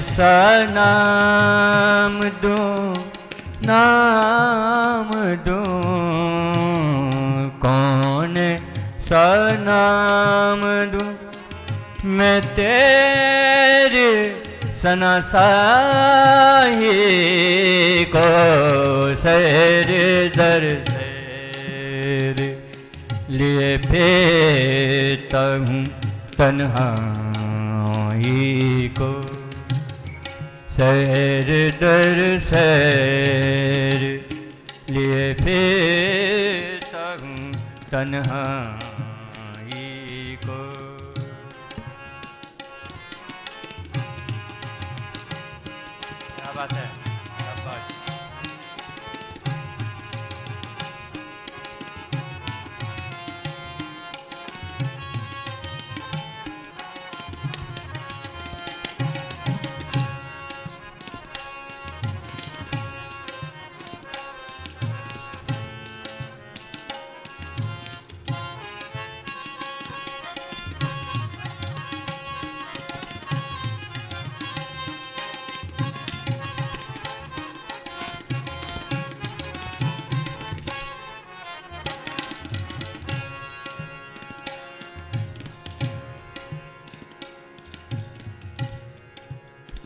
सा नाम दूं, नाम दूं, कौन सा नाम दूं, मैं तेरे सना साही को सैर दर सैर लिए फेरता हूँ तन्हाई को, सैर दर सैर लिए फेरता हूँ तन्हाई को। क्या बात है, शाबाश।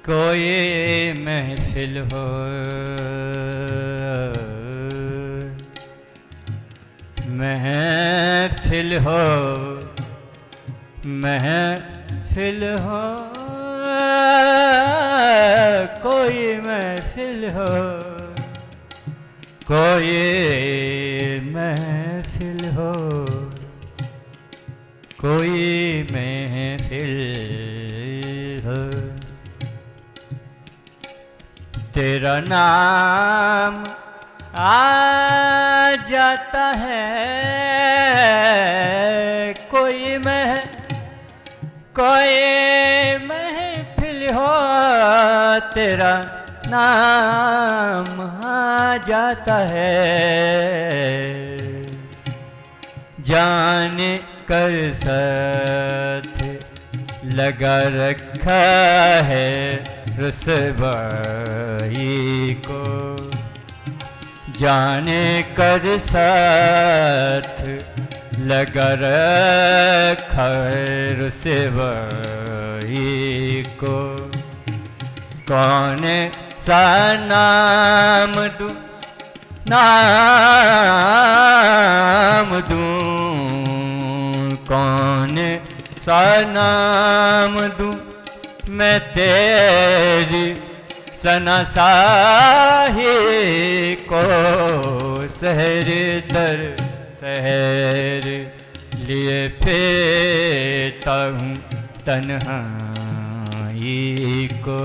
कोई महफिल हो, महफिल हो, महफिल हो, कोई महफिल हो, कोई महफिल हो, कोई महफिल हो, तेरा नाम आ जाता है, कोई महफिल हो, तेरा नाम आ जाता है, जान कर साथ लगा रखा है रुसवाई को, जाने कर साथ लगा रखा है रुसवाई को, कौन सा नाम दूं, नाम दूं, कौन सा नाम दूं, मैं तेरी सना साही को सहर दर सहर लिए फेरता हूँ तन्हाई को,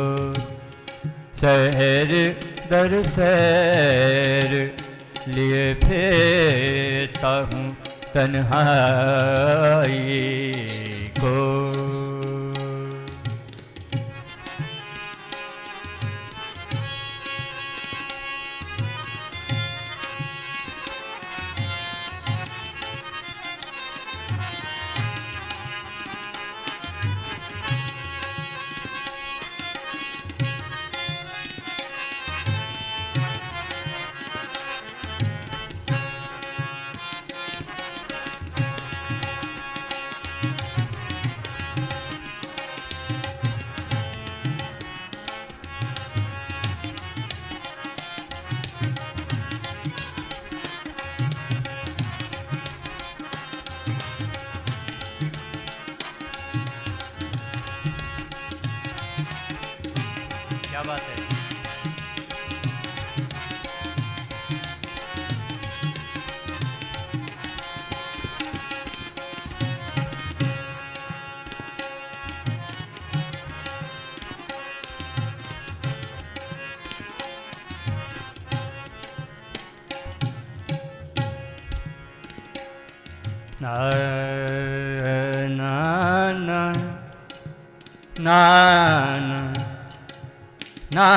सहर दर सहर लिए फेरता हूँ तन्हाई को। क्या बात है। ना ना ना ना ना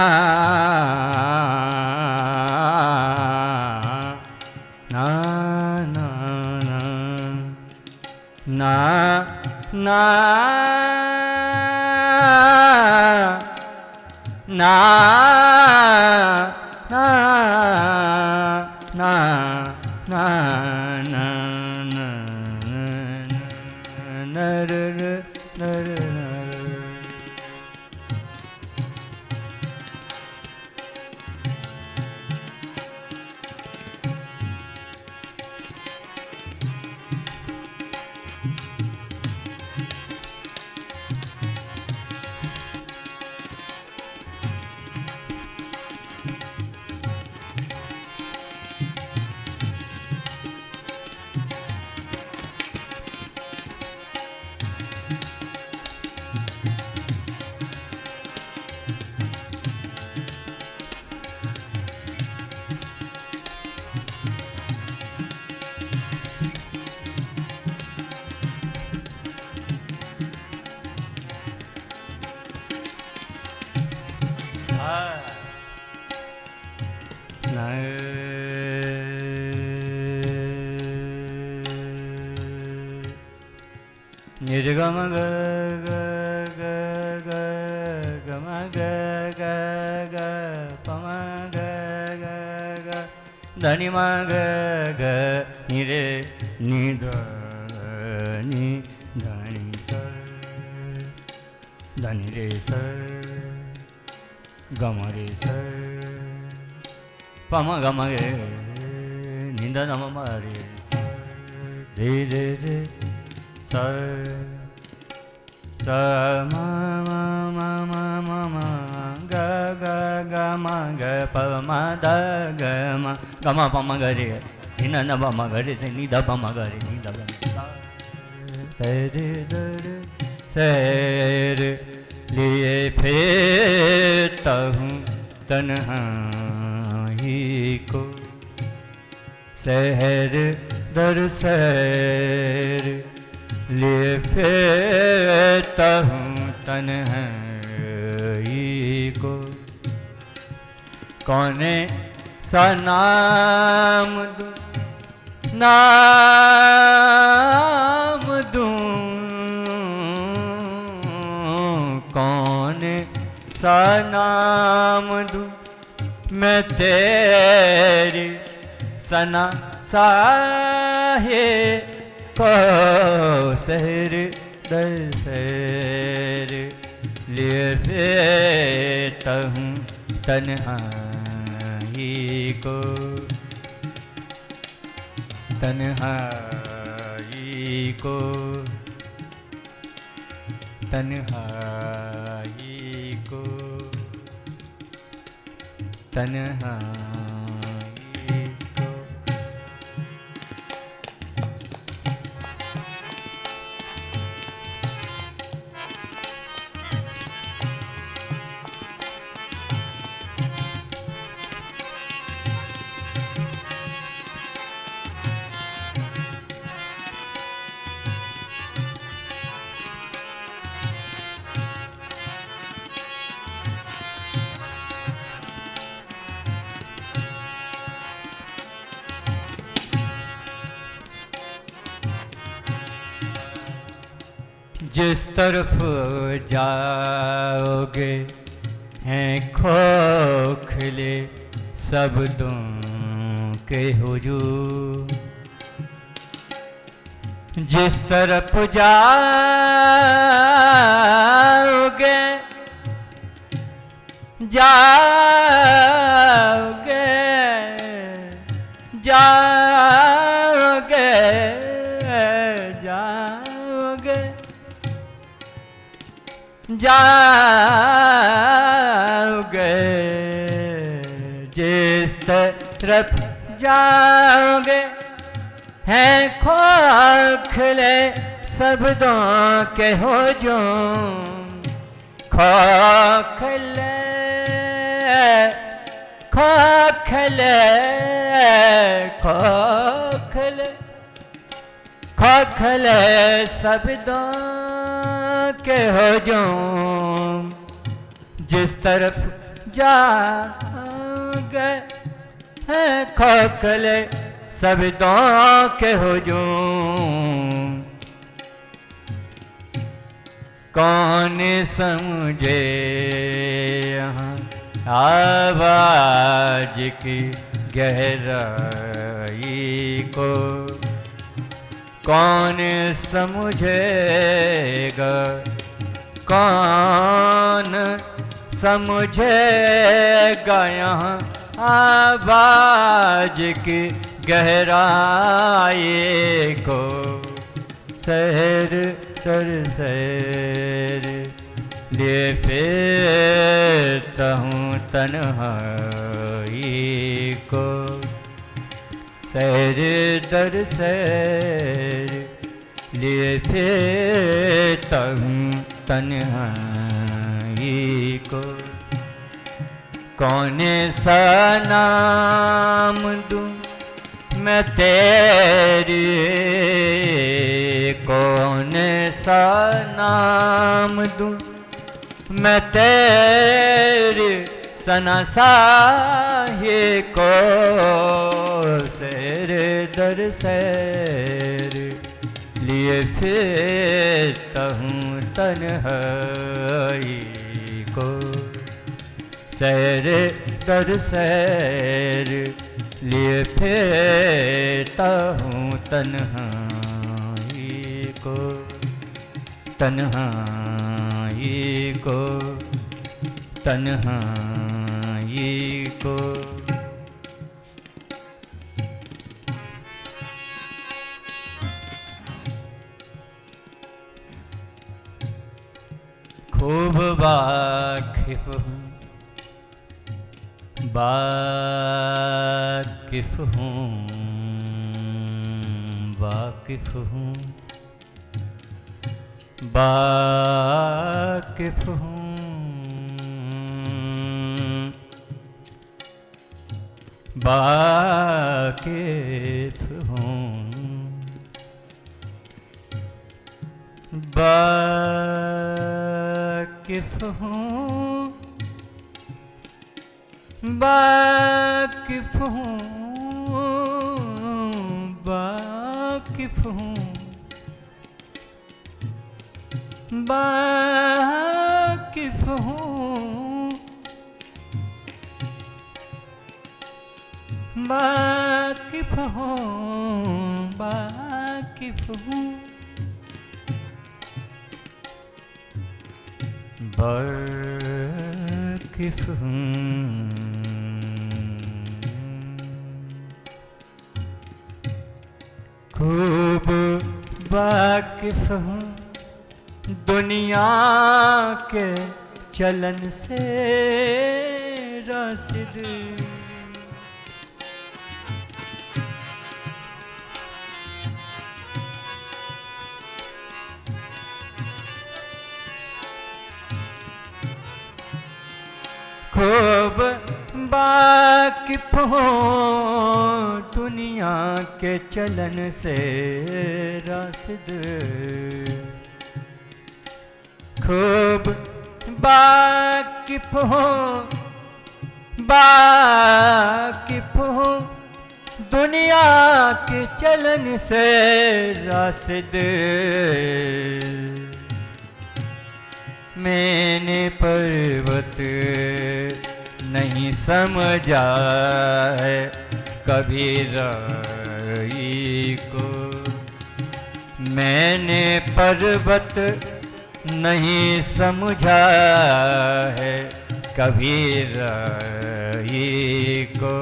ना ना ना ना ना ना ना ना ना नर नर निर्गम ग ग ग ग गम ग ग ग पम ग ग ग धनि म ग ग नि रे नि ध नि धनि स धनि रे स गम रे स पम गम गे नि ध नम म रे रे रे रे स स म म म म म म ग ग ग म ग प म द ग म ग म प म ग रे नि न न प म ग रे से नि ध प म ग रे नि ध प स रे द रे से रे लिए फेरता हूँ तन्हाई को शहर दर शहर लिए फेरता हूँ तन्हाई को कौने सा नाम दूँ नाम दूँ कौन सा नाम दूँ मैं तेरी सना साहे को शहर दर शहर लिए फेरता हूँ तन्हाई को तन्हाई को तन्हाई को तन्हाई को जिस तरफ जाओगे हैं खोखले शब्दों के हुजूम जिस तरफ जाओगे जाओगे जाओगे जाओगे जाओगे जिस तरफ जाओगे हैं खोखले शब्दों के हुजूम खोखले खोखले खोखले खोखले शब्दों के हुजूम जिस तरफ जाओगे हैं खोखले शब्दों के हुजूम कौन समझे यहाँ आवाज की गहराई को कौन समझेगा, कौन समझेगा यहाँ आवाज की गहराई को। शहर दर शहर लिए फिरता हूँ तन्हाई को। शहर दर शहर लिए फिरता हूँ तन्हाई को। कौन सा नाम दूँ मैं तेरी, कौन सा नाम दूँ मैं तेरी सना साहे को। शेर दर शेर लिए फिरता हूँ तन्हाई को। शेर दर शेर लिए फिरता हूँ तन्हाई को, तन्हाई को, तन्हाई को। खूब वाकिफ हूँ, वाकिफ हूँ, वाकिफ हूँ, वाकिफ हूँ, वाकिफ हूँ, वाकिफ हूँ, वाकिफ हूँ, वाकिफ हूँ, वाकिफ हूँ, वाकिफ हूँ, वाकिफ हूँ। वाकिफ हूँ, खूब वाकिफ हूँ दुनिया के चलन से रासिद। खूब वाकिफ हूँ दुनिया के चलन से रासिद। खूब वाकिफ हूँ, वाकिफ हूँ दुनिया के चलन से रासिद। मैंने पर्वत नहीं समझा है कभी राई को। मैंने पर्वत नहीं समझा है कभी राई को।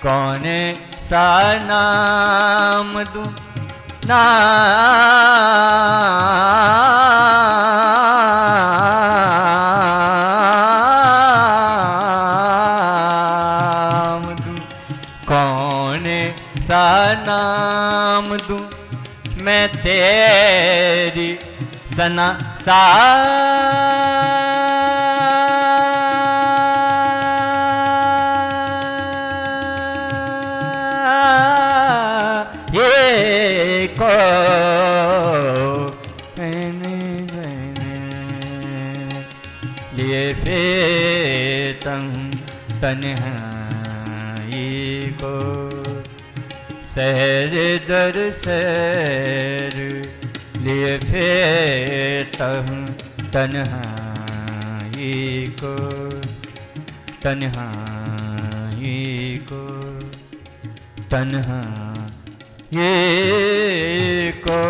कौन सा नाम दूँ नाम दूँ, कौन सा नाम दूँ मैं तेरी सना सा। लिए फिरता हूँ तन्हाई को। शहर दर शहर लिए फिरता हूँ तन्हाई को। तन्हाई को तन्हाई को।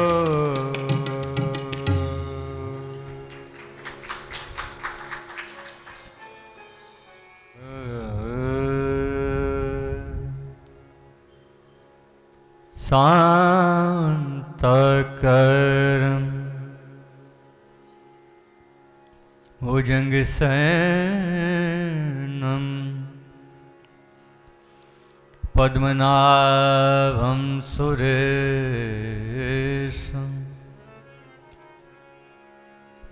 शांतकरं भुजंगसैनं पद्मनाभं सुरेशं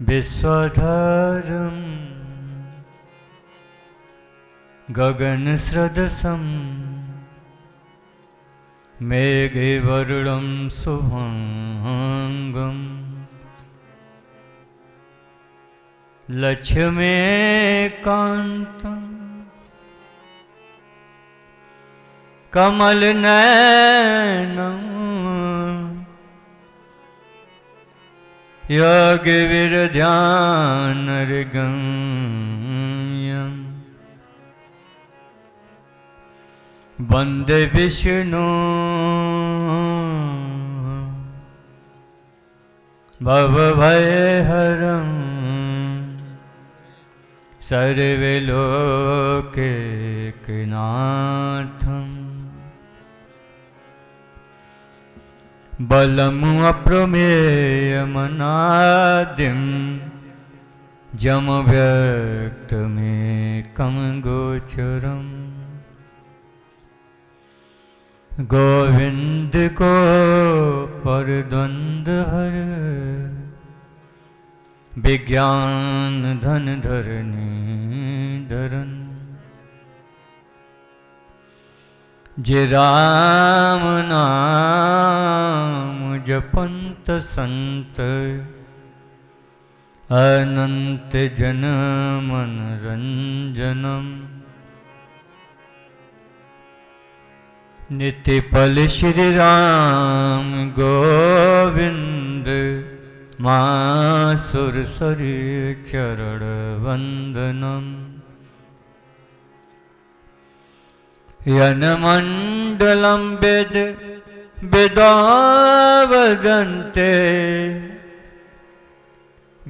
विश्वधरं गगनसदृशं मेघवर्णं शुभांगं लक्ष्मीकान्तं कमलनयनं योगविरध्यानर्गम्यं वन्दे विष्णु भवभयहरं सर्वलोकैकनाथं बलमप्रमेयमनादिं जमव्यक्तमेकं गोचरम् गोविंद को परद्वंद्वहर विज्ञान धन धरनी धरन जे राम नाम जपंत संत अनंत जन मनरंजनम नित्य पल श्री राम गोविंद मासुर सरी चरण वंदनम यनमंडलम वेद वेदावदन्ते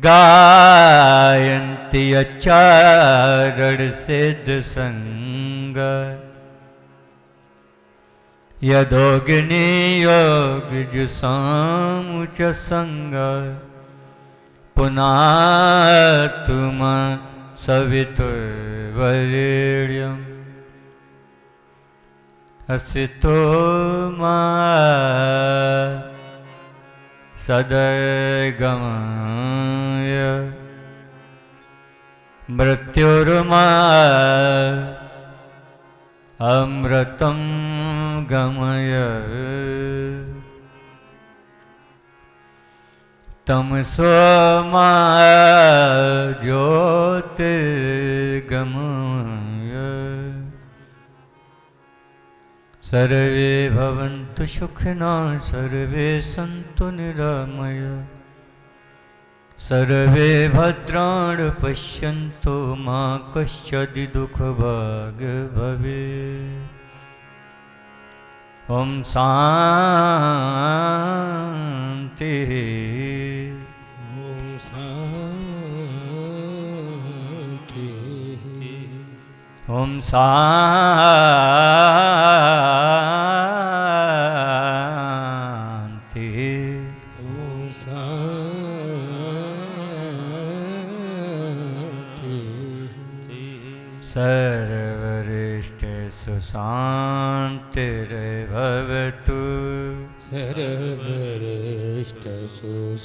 गायन्ति अचारण सिद्ध संग यदोगिनी योग जुसामुच संग पुनातुम सवितुर्वरेण्यम् हसितो मा सदगमय मृत्युर्मा अमृतं गमय तमसो मा ज्योतिर्गमय सर्वे भवन्तु सुखिनः सर्वे सन्तु निरामय सर्वे भद्राणि पश्यन्तु मा कश्चित् दुःखभाग् भवेत्। ॐ शान्तिः ॐ शान्तिः सर्वरिष्टेषु शान्तिर्भवतु सर्वरिष्टेषु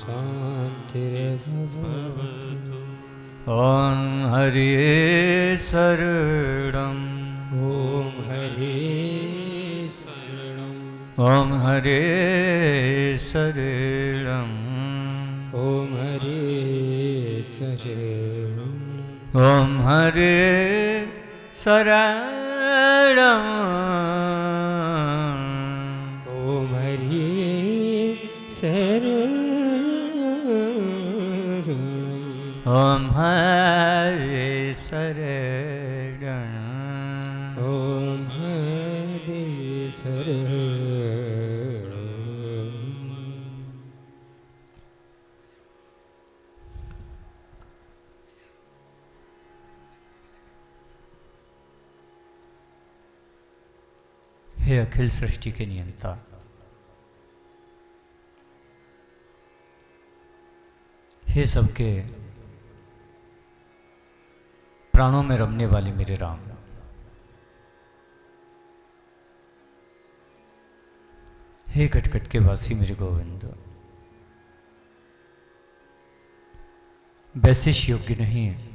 शान्तिर्भवतु। ॐ हरिः शरणम् ॐ हरिः शरणम् ॐ हरिः शरणम् ॐ हरिः शरणम् ॐ हरिः शरणम् ॐ हरिः शरणम् ओम हरे शरण। ओम हरि शरण। हे अखिल सृष्टि के नियंता, हे सबके प्राणों में रमने वाले मेरे राम, हे खटखट के वासी मेरे गोविंद, वैसे योग्य नहीं है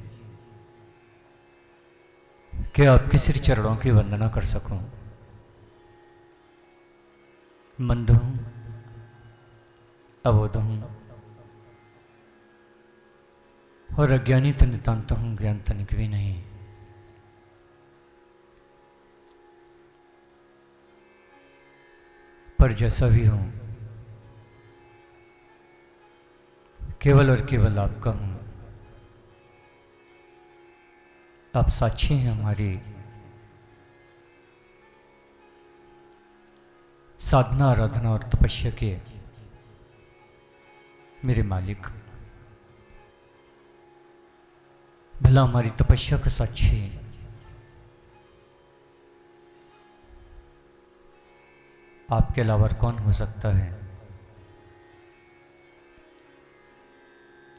कि आपके श्री चरणों की वंदना कर सकूं। मंद हूं, अबोध हूं और अज्ञानी तो नितांत हूं, ज्ञान तनिक भी नहीं। पर जैसा भी हूं, केवल और केवल आपका हूं। आप साक्षी हैं हमारी साधना, आराधना और तपस्या के मेरे मालिक। भला हमारी तपस्या का साक्षी आपके अलावा कौन हो सकता है?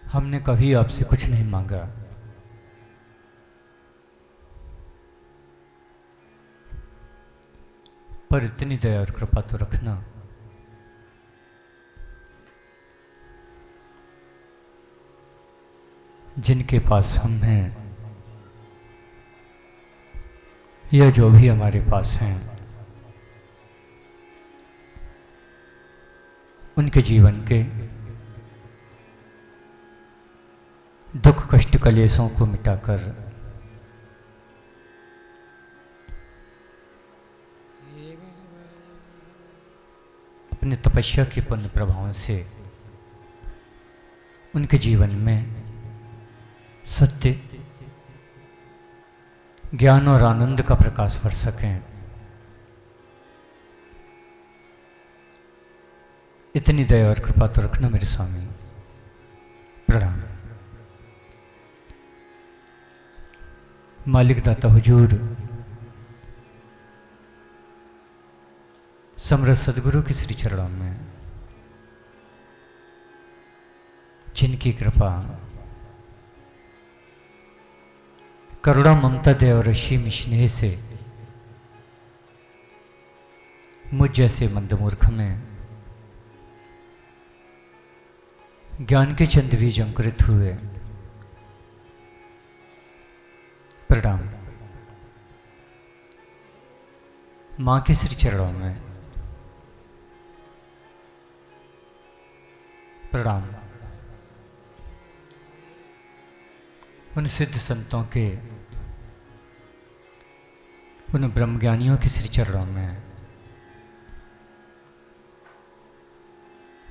हमने कभी आपसे कुछ नहीं मांगा, पर इतनी दया और कृपा तो रखना जिनके पास हम हैं या जो भी हमारे पास हैं, उनके जीवन के दुख कष्ट कलेशों को मिटाकर अपने तपस्या के पुण्य प्रभावों से उनके जीवन में सत्य, ज्ञान और आनंद का प्रकाश भर सकें, इतनी दया और कृपा तो रखना मेरे स्वामी। प्रणाम। मालिक दाता हुजूर, समर्थ सदगुरु के श्री चरणों में जिनकी कृपा, करुणा, ममता, दया और असीम स्नेह से मुझ जैसे मंदमूर्ख में ज्ञान के चंद बीज अंकुरित हुए। प्रणाम। मां के श्री चरणों में प्रणाम। उन सिद्ध संतों के, उन ब्रह्मज्ञानियों के श्री चरणों में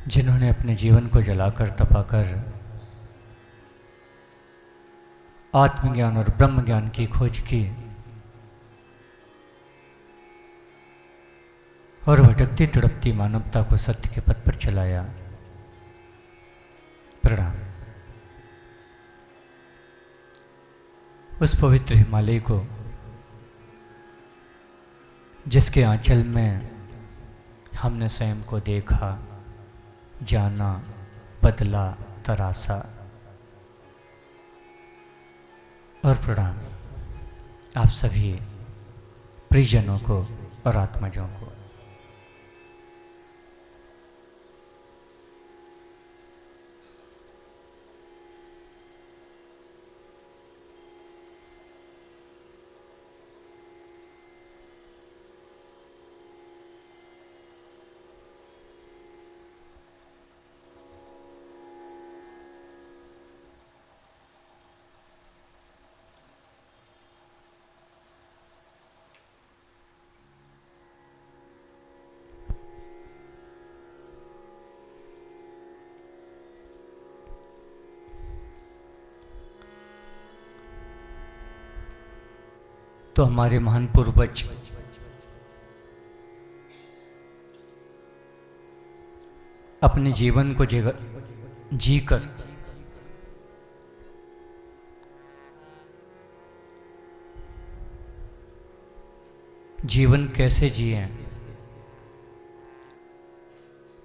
जिन्होंने अपने जीवन को जलाकर तपाकर आत्मज्ञान और ब्रह्म ज्ञान की खोज की और भटकती तड़पती मानवता को सत्य के पथ पर चलाया। प्रणाम। उस पवित्र हिमालय को जिसके आंचल में हमने स्वयं को देखा, जाना, बदला, तरासा। और प्रणाम आप सभी प्रियजनों को और आत्मजों को। तो हमारे महान पूर्वज अपने जीवन को जीकर जीवन कैसे जिए,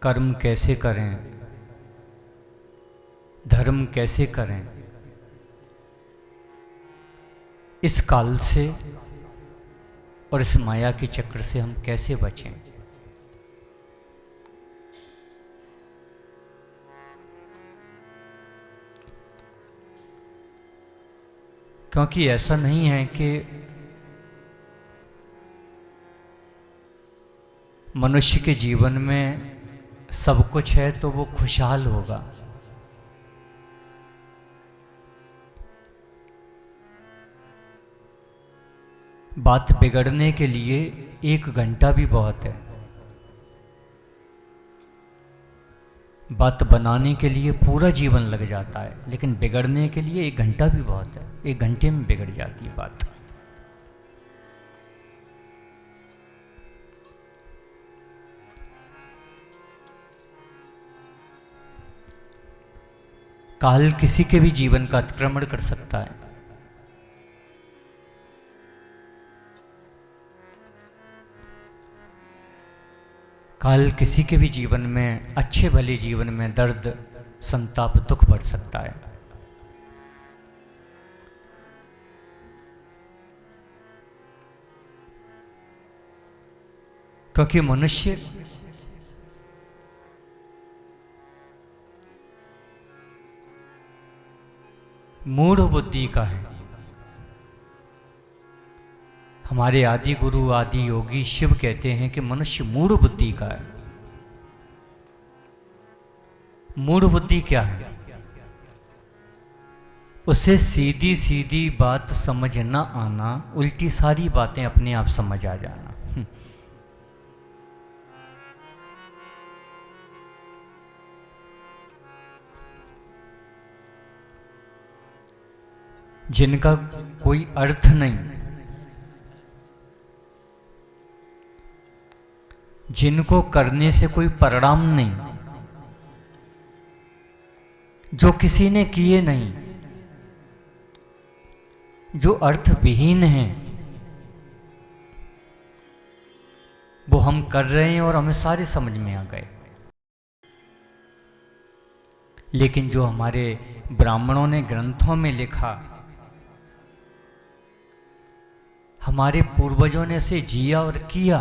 कर्म कैसे करें, धर्म कैसे करें, इस काल से और इस माया के चक्र से हम कैसे बचें। क्योंकि ऐसा नहीं है कि मनुष्य के जीवन में सब कुछ है तो वो खुशहाल होगा। बात बिगड़ने के लिए 1 घंटा भी बहुत है, बात बनाने के लिए पूरा जीवन लग जाता है, लेकिन बिगड़ने के लिए 1 घंटा भी बहुत है। 1 घंटे में बिगड़ जाती है बात। काल किसी के भी जीवन का अतिक्रमण कर सकता है। काल किसी के भी जीवन में, अच्छे भले जीवन में दर्द, संताप, दुख बढ़ सकता है। क्योंकि मनुष्य मूढ़ बुद्धि का है। हमारे आदि गुरु, आदि योगी शिव कहते हैं कि मनुष्य मूढ़ बुद्धि का है। मूढ़ बुद्धि क्या है? उसे सीधी सीधी बात समझ न आना, उल्टी सारी बातें अपने आप समझ आ जाना। जिनका कोई अर्थ नहीं, जिनको करने से कोई परिणाम नहीं, जो किसी ने किए नहीं, जो अर्थ विहीन हैं, वो हम कर रहे हैं और हमें सारे समझ में आ गए। लेकिन जो हमारे ब्राह्मणों ने ग्रंथों में लिखा, हमारे पूर्वजों ने इसे जिया और किया,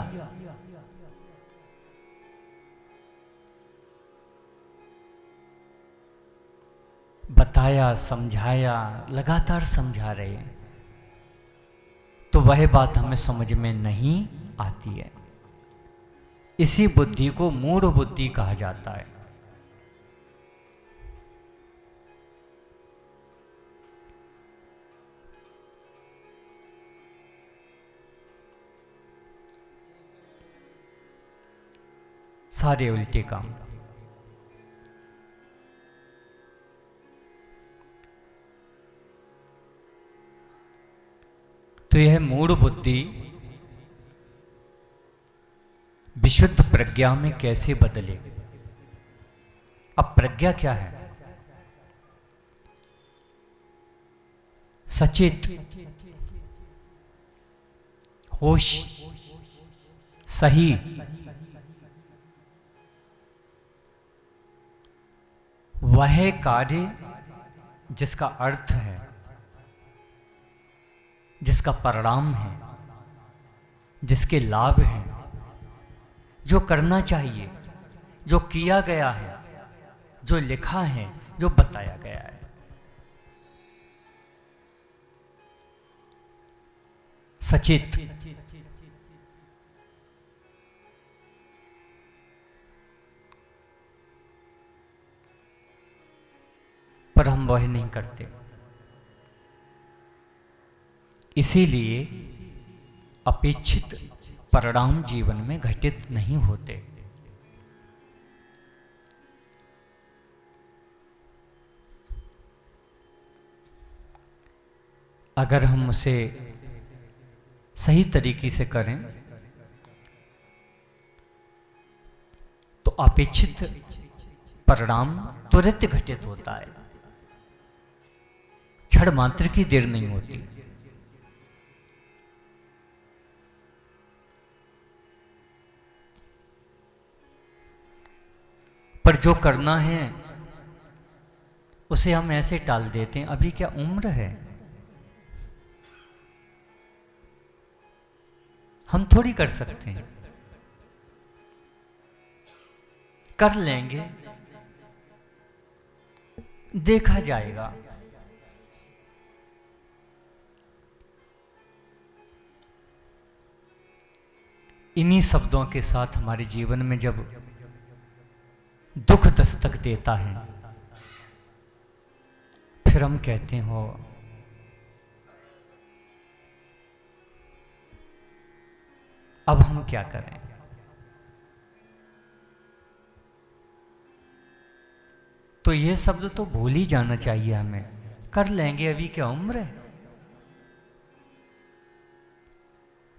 बताया, समझाया, लगातार समझा रहे हैं, तो वह बात हमें समझ में नहीं आती है। इसी बुद्धि को मूढ़ बुद्धि कहा जाता है। सारे उल्टे काम। तो यह मूढ़ बुद्धि विशुद्ध प्रज्ञा में कैसे बदले? अब प्रज्ञा क्या है? सचेत, होश, सही, वह कार्य जिसका अर्थ है, जिसका परिणाम है, जिसके लाभ हैं, जो करना चाहिए, जो किया गया है, जो लिखा है, जो बताया गया है। सचेत, पर हम वह नहीं करते। इसीलिए अपेक्षित परिणाम जीवन में घटित नहीं होते। अगर हम उसे सही तरीके से करें तो अपेक्षित परिणाम तुरंत घटित होता है, क्षण मात्र की देर नहीं होती। पर जो करना है उसे हम ऐसे टाल देते हैं, अभी क्या उम्र है, हम थोड़ी कर सकते हैं, कर लेंगे, देखा जाएगा। इन्हीं शब्दों के साथ हमारे जीवन में जब दुख दस्तक देता है, फिर हम कहते हो अब हम क्या करें। तो ये शब्द तो भूल ही जाना चाहिए हमें, कर लेंगे, अभी क्या उम्र है,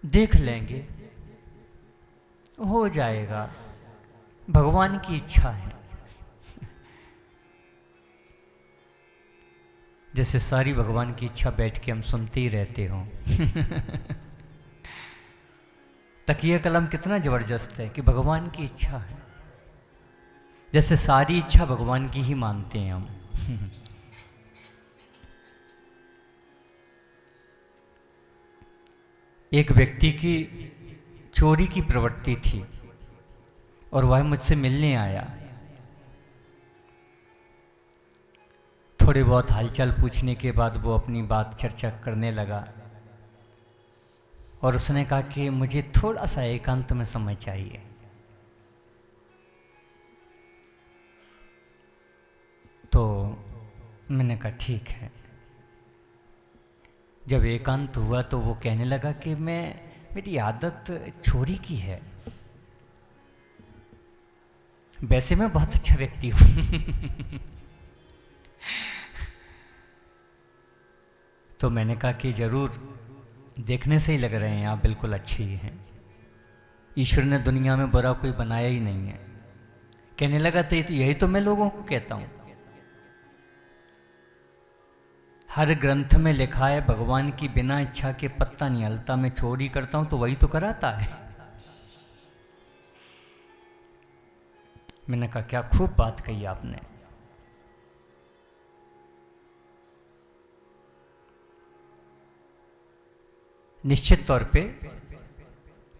देख लेंगे, हो जाएगा, भगवान की इच्छा है। जैसे सारी भगवान की इच्छा बैठ के हम सुनते ही रहते हो। तकिया कलम कितना जबरदस्त है कि भगवान की इच्छा है, जैसे सारी इच्छा भगवान की ही मानते हैं हम। एक व्यक्ति की चोरी की प्रवृत्ति थी और वह मुझसे मिलने आया। थोड़े बहुत हालचाल पूछने के बाद वो अपनी बात चर्चा करने लगा और उसने कहा कि मुझे थोड़ा सा एकांत में समय चाहिए। तो मैंने कहा ठीक है। जब एकांत हुआ तो वो कहने लगा कि मेरी आदत चोरी की है, वैसे मैं बहुत अच्छा व्यक्ति हूं। तो मैंने कहा कि जरूर, देखने से ही लग रहे हैं आप बिल्कुल अच्छे ही हैं, ईश्वर ने दुनिया में बुरा कोई बनाया ही नहीं है। कहने लगा तो यही तो मैं लोगों को कहता हूं, हर ग्रंथ में लिखा है भगवान की बिना इच्छा के पत्ता नहीं हिलता, मैं चोरी करता हूं तो वही तो कराता है। मैंने कहा क्या खूब बात कही आपने। निश्चित तौर पे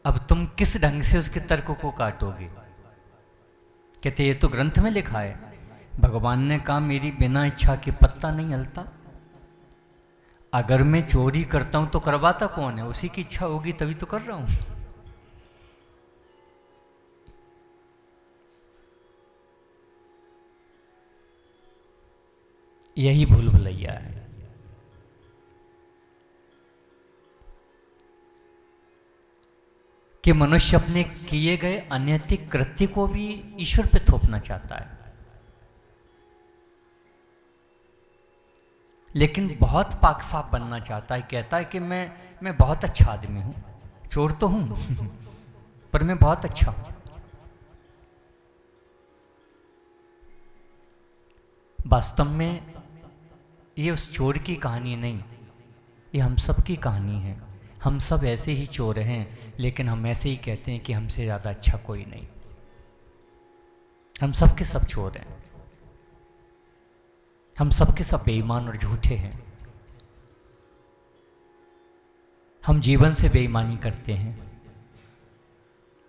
अब तुम किस ढंग से उसके तर्क को काटोगे। कहते ये तो ग्रंथ में लिखा है, भगवान ने कहा मेरी बिना इच्छा के पत्ता नहीं हिलता। अगर मैं चोरी करता हूं तो करवाता कौन है, उसी की इच्छा होगी तभी तो कर रहा हूं। यही भूल भुलैया है। कि मनुष्य अपने किए गए अनैतिक कृत्य को भी ईश्वर पे थोपना चाहता है, लेकिन बहुत पाक साफ बनना चाहता है। कहता है कि मैं बहुत अच्छा आदमी हूं, चोर तो हूं पर मैं बहुत अच्छा हूं। वास्तव में ये उस चोर की कहानी नहीं, ये हम सब की कहानी है। हम सब ऐसे ही चोर हैं, लेकिन हम ऐसे ही कहते हैं कि हमसे ज़्यादा अच्छा कोई नहीं। हम सब के सब चोर हैं, हम सब के सब बेईमान और झूठे हैं। हम जीवन से बेईमानी करते हैं,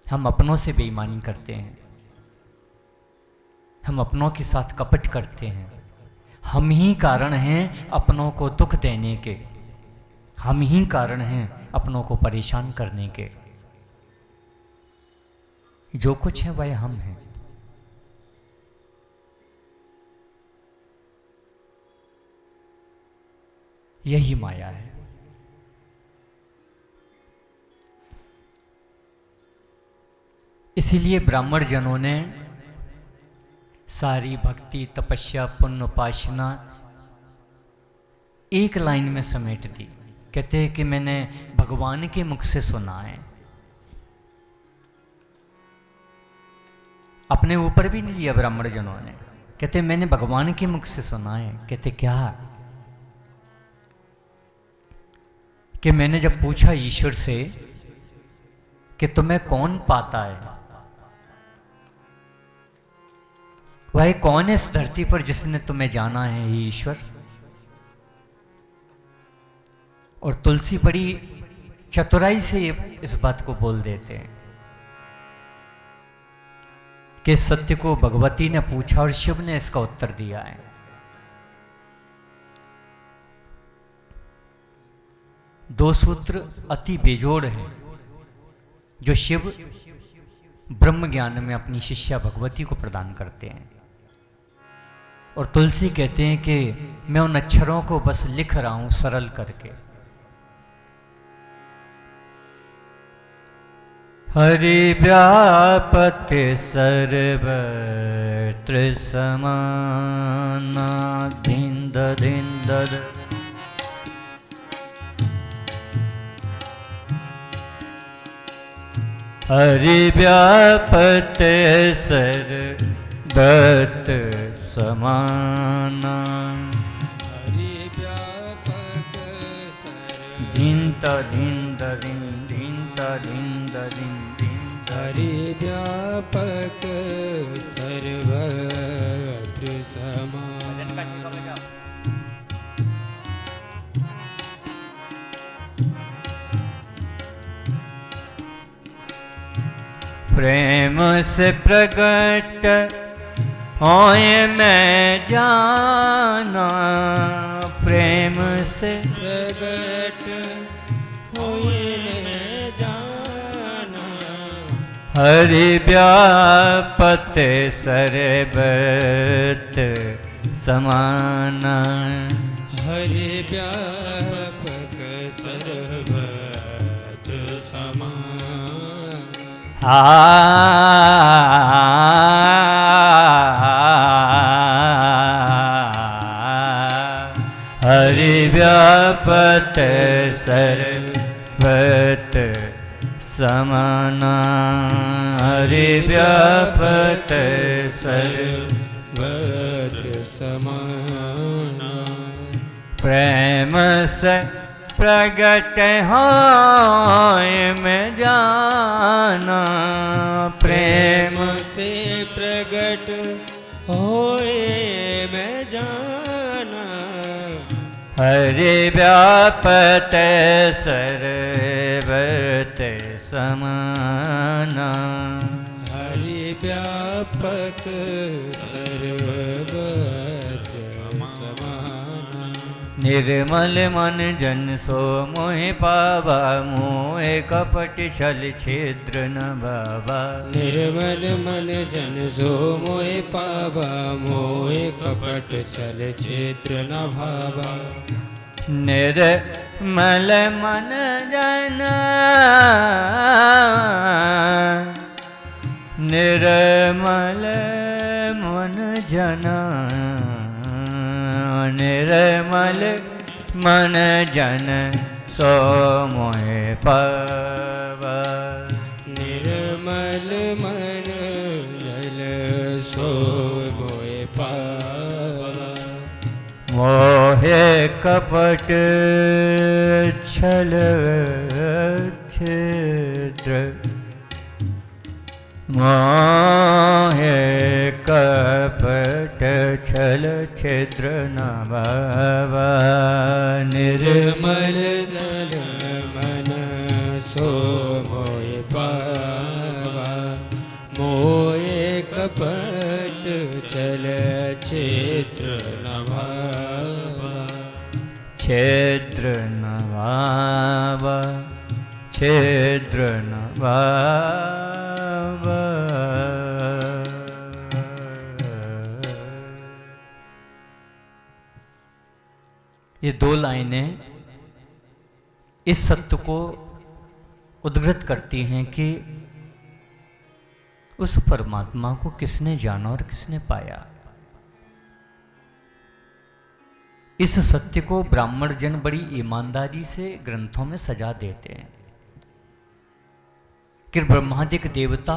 हम अपनों से बेईमानी करते हैं, हम अपनों के साथ कपट करते हैं। हम ही कारण हैं अपनों को दुख देने के, हम ही कारण हैं अपनों को परेशान करने के। जो कुछ है वह हम हैं। यही माया है। इसीलिए ब्राह्मण जनों ने सारी भक्ति, तपस्या, पुण्य, उपासना एक लाइन में समेट दी। कहते हैं कि मैंने भगवान के मुख से सुना है। अपने ऊपर भी नहीं लिया ब्राह्मण जनों ने। कहते मैंने भगवान के मुख से सुना है। कहते क्या? कि मैंने जब पूछा ईश्वर से कि तुम्हें कौन पाता है, वह कौन है इस धरती पर जिसने तुम्हें जाना है हे ईश्वर? और तुलसी बड़ी चतुराई से इस बात को बोल देते हैं कि सत्य को भगवती ने पूछा और शिव ने इसका उत्तर दिया है। दो सूत्र अति बेजोड़ हैं जो शिव ब्रह्म ज्ञान में अपनी शिष्या भगवती को प्रदान करते हैं। और तुलसी कहते हैं कि मैं उन अक्षरों को बस लिख रहा हूं सरल करके। हरि व्यापते सर्वत्र समाना धिंद धिंद हरि व्यापते सर्वत्र समाना हरि व्यापक सर्व धिंद धिंद धिंद धिंद धिंद हरि व्यापक सर्वत्र समाना प्रेम से प्रकट होए मैं जाना, प्रेम से प्रगट होए मैं जाना हरि व्यापते सर्वत्र समाना हरि व्यापक सर्वत्र समाना हरि व्यापते सर्वत्र समाना हरि व्यापते सर्वत्र समाना प्रेम से प्रगट होए मैं जाना, प्रेम से प्रगट होए मैं जाना हरि व्यापते सर्वत्र समाना हरि व्यापक सर्वत्र समाना निर्मल मन जन सो मोहि पावा, मोहे कपट छल छिद्र न बाबा। निर्मल मन जन सो मोहे पावा, मोहे कपट छल छिद्र न भावा। निर्मल मन जन निर्मल मन जन निर्मल मन जन सो मोहे पावा। निर्मल मन जल सो मोहे पावा। मोहे कपट छल छिद्र मोहे कपट छल छिद्र न बाबा। निर्मल जल मन सो मोहे पावा, मोहे कपट छल छिद्र न भावा। छिद्र न बाबा, छिद्र न बाबा। ये दो लाइनें इस सत्य को उद्घृत करती हैं कि उस परमात्मा को किसने जाना और किसने पाया। इस सत्य को ब्राह्मण जन बड़ी ईमानदारी से ग्रंथों में सजा देते हैं कि ब्रह्मादिक देवता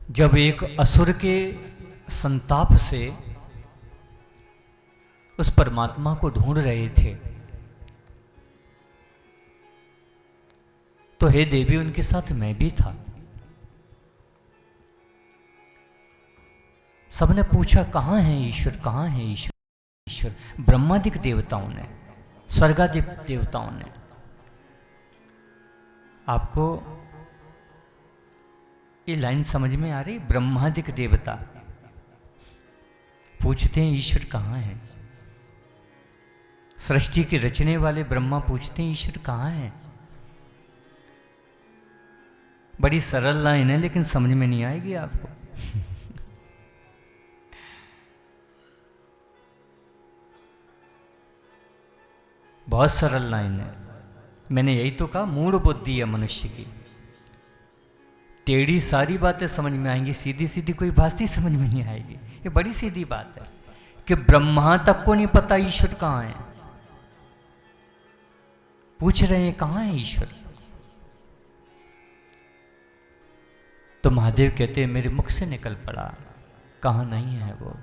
जब एक असुर के संताप से उस परमात्मा को ढूंढ रहे थे, तो हे देवी उनके साथ मैं भी था। सबने पूछा कहाँ है ईश्वर, कहाँ है ईश्वर। ईश्वर ब्रह्मादिक देवताओं ने, स्वर्गादिक देवताओं ने। आपको ये लाइन समझ में आ रही? ब्रह्मादिक देवता पूछते हैं ईश्वर कहाँ है। सृष्टि के रचने वाले ब्रह्मा पूछते हैं ईश्वर कहाँ है। बड़ी सरल लाइन है लेकिन समझ में नहीं आएगी आपको। बहुत सरल लाइन है। मैंने यही तो कहा, मूढ़ बुद्धि है मनुष्य की। टेढ़ी सारी बातें समझ में आएंगी, सीधी सीधी कोई बात ही समझ में नहीं आएगी। ये बड़ी सीधी बात है कि ब्रह्मा तक को नहीं पता ईश्वर कहाँ है। पूछ रहे हैं कहाँ है ईश्वर। तो महादेव कहते हैं मेरे मुख से निकल पड़ा, कहाँ नहीं है वो।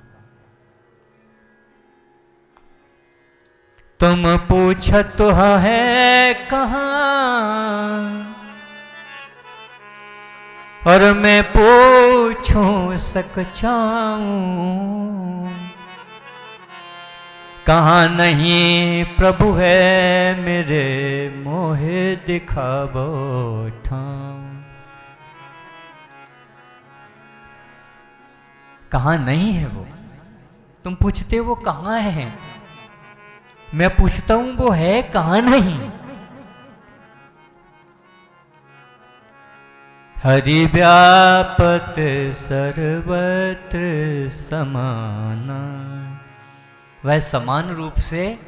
तुम पूछत है कहाँ और मैं पूछूं सक चाऊं, कहाँ नहीं प्रभु है मेरे मोहे दिखावो ठाऊं। कहाँ नहीं है वो। तुम पूछते वो कहाँ है, मैं पूछता हूं वो है कहाँ नहीं। हरि व्यापत सर्वत्र समाना, वह समान रूप से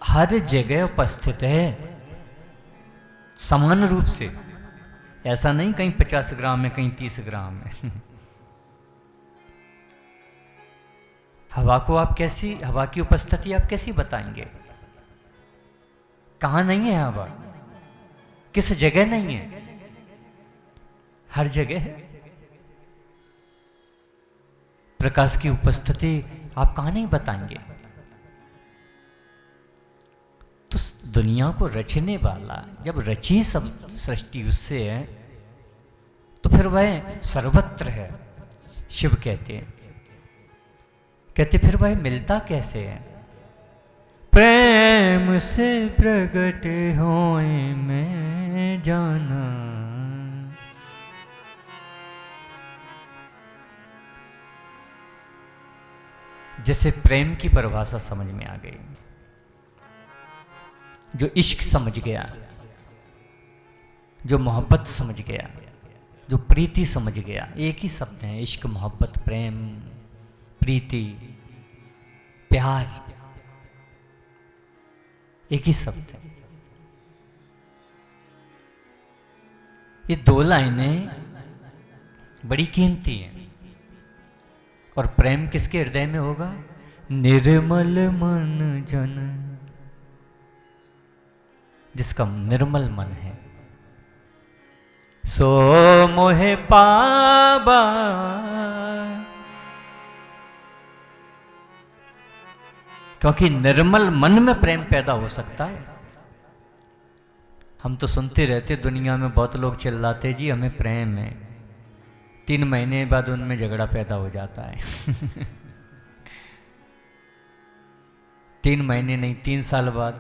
हर जगह उपस्थित है। समान रूप से, ऐसा नहीं कहीं 50 ग्राम में कहीं 30 ग्राम में। हवा को आप कैसी, हवा की उपस्थिति आप कैसी बताएंगे। कहाँ नहीं है हवा, किस जगह नहीं है, हर जगह है। प्रकाश की उपस्थिति आप कहाँ नहीं बताएंगे। तो दुनिया को रचने वाला जब रची सब सृष्टि उससे है, तो फिर वह सर्वत्र है। शिव कहते फिर वह मिलता कैसे है। प्रेम से प्रगट होए मैं जाना, जैसे प्रेम की परिभाषा समझ में आ गई। जो इश्क समझ गया, जो मोहब्बत समझ गया, जो प्रीति समझ गया, एक ही शब्द है इश्क, मोहब्बत, प्रेम, प्रीति, प्यार, एक ही शब्द है। ये दो लाइनें बड़ी कीमती हैं। और प्रेम किसके हृदय में होगा? निर्मल मन जन, जिसका निर्मल मन है। सो मोहे पाबा, क्योंकि निर्मल मन में प्रेम पैदा हो सकता है। हम तो सुनते रहते दुनिया में बहुत लोग चिल्लाते जी हमें प्रेम है, 3 महीने बाद उनमें झगड़ा पैदा हो जाता है। 3 महीने नहीं, 3 साल बाद,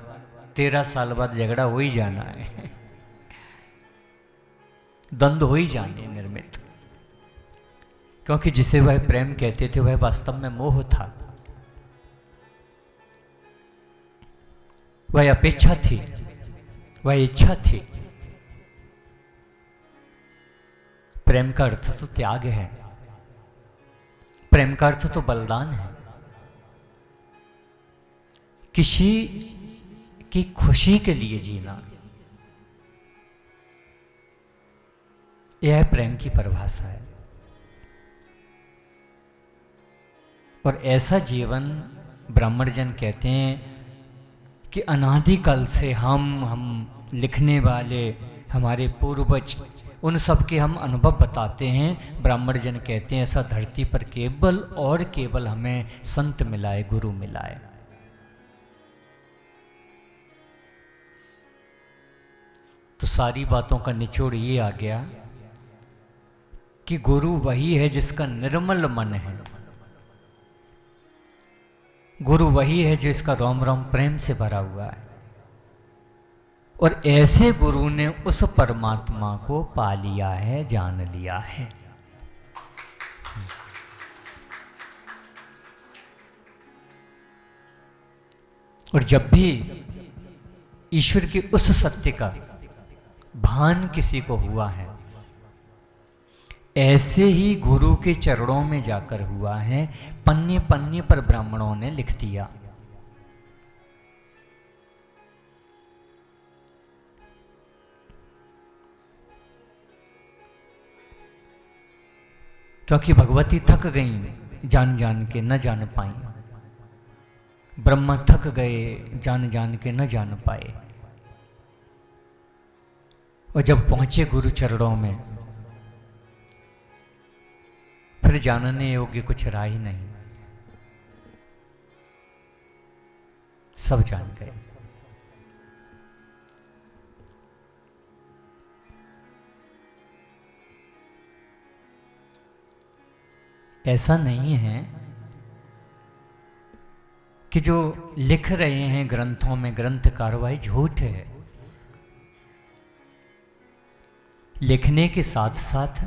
13 साल बाद झगड़ा हो ही जाना है। द्वंद्व हो ही जाने निर्मित। क्योंकि जिसे वह प्रेम कहते थे वह वास्तव में मोह था, वह अपेक्षा थी, वह इच्छा थी। प्रेम का अर्थ तो त्याग है, प्रेम का अर्थ तो बलिदान है। किसी की खुशी के लिए जीना, यह प्रेम की परिभाषा है। और ऐसा जीवन ब्राह्मण जन कहते हैं कि अनादिकाल से हम लिखने वाले हमारे पूर्वज उन सब के हम अनुभव बताते हैं। ब्राह्मण जन कहते हैं ऐसा धरती पर केवल और केवल हमें संत मिलाए, गुरु मिलाए। तो सारी बातों का निचोड़ ये आ गया कि गुरु वही है जिसका निर्मल मन है, गुरु वही है जिसका रोम रोम प्रेम से भरा हुआ है। और ऐसे गुरु ने उस परमात्मा को पा लिया है, जान लिया है। और जब भी ईश्वर के उस सत्य का भान किसी को हुआ है, ऐसे ही गुरु के चरणों में जाकर हुआ है। पन्ने पन्ने पर ब्राह्मणों ने लिख दिया। क्योंकि भगवती थक गई जान जान के न जान पाई, ब्रह्मा थक गए जान जान के न जान पाए। और जब पहुंचे गुरु चरणों में, फिर जानने योग्य कुछ रहा ही नहीं, सब जान गए। ऐसा नहीं है कि जो लिख रहे हैं ग्रंथों में ग्रंथकार वही झूठ है। लिखने के साथ साथ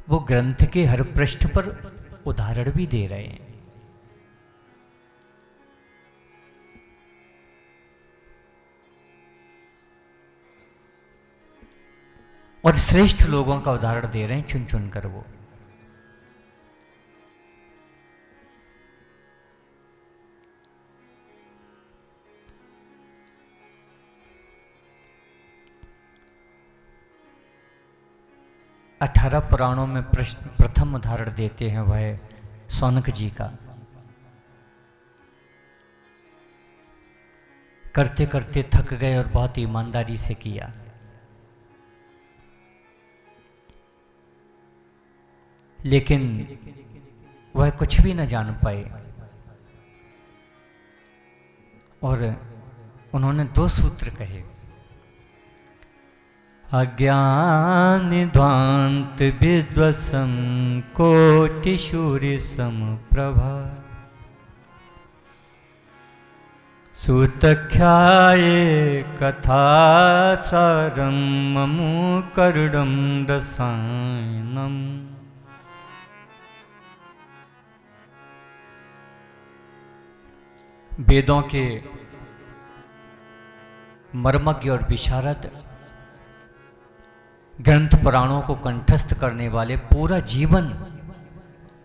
वो ग्रंथ के हर पृष्ठ पर उदाहरण भी दे रहे हैं। और श्रेष्ठ लोगों का उदाहरण दे रहे हैं चुन चुन कर वो। अठारह पुराणों में प्रथम उदाहरण देते हैं वह सौनक जी का। करते करते थक गए और बहुत ईमानदारी से किया। लेकिन वह कुछ भी न जान पाए और उन्होंने दो सूत्र कहे। अज्ञान ध्वांत विद्वसम कोटि सूर्य समप्रभा सुतख्याये कथा सारम ममु करुणम रसायनम। वेदों के मर्मज्ञ और विशारद, ग्रंथ पुराणों को कंठस्थ करने वाले, पूरा जीवन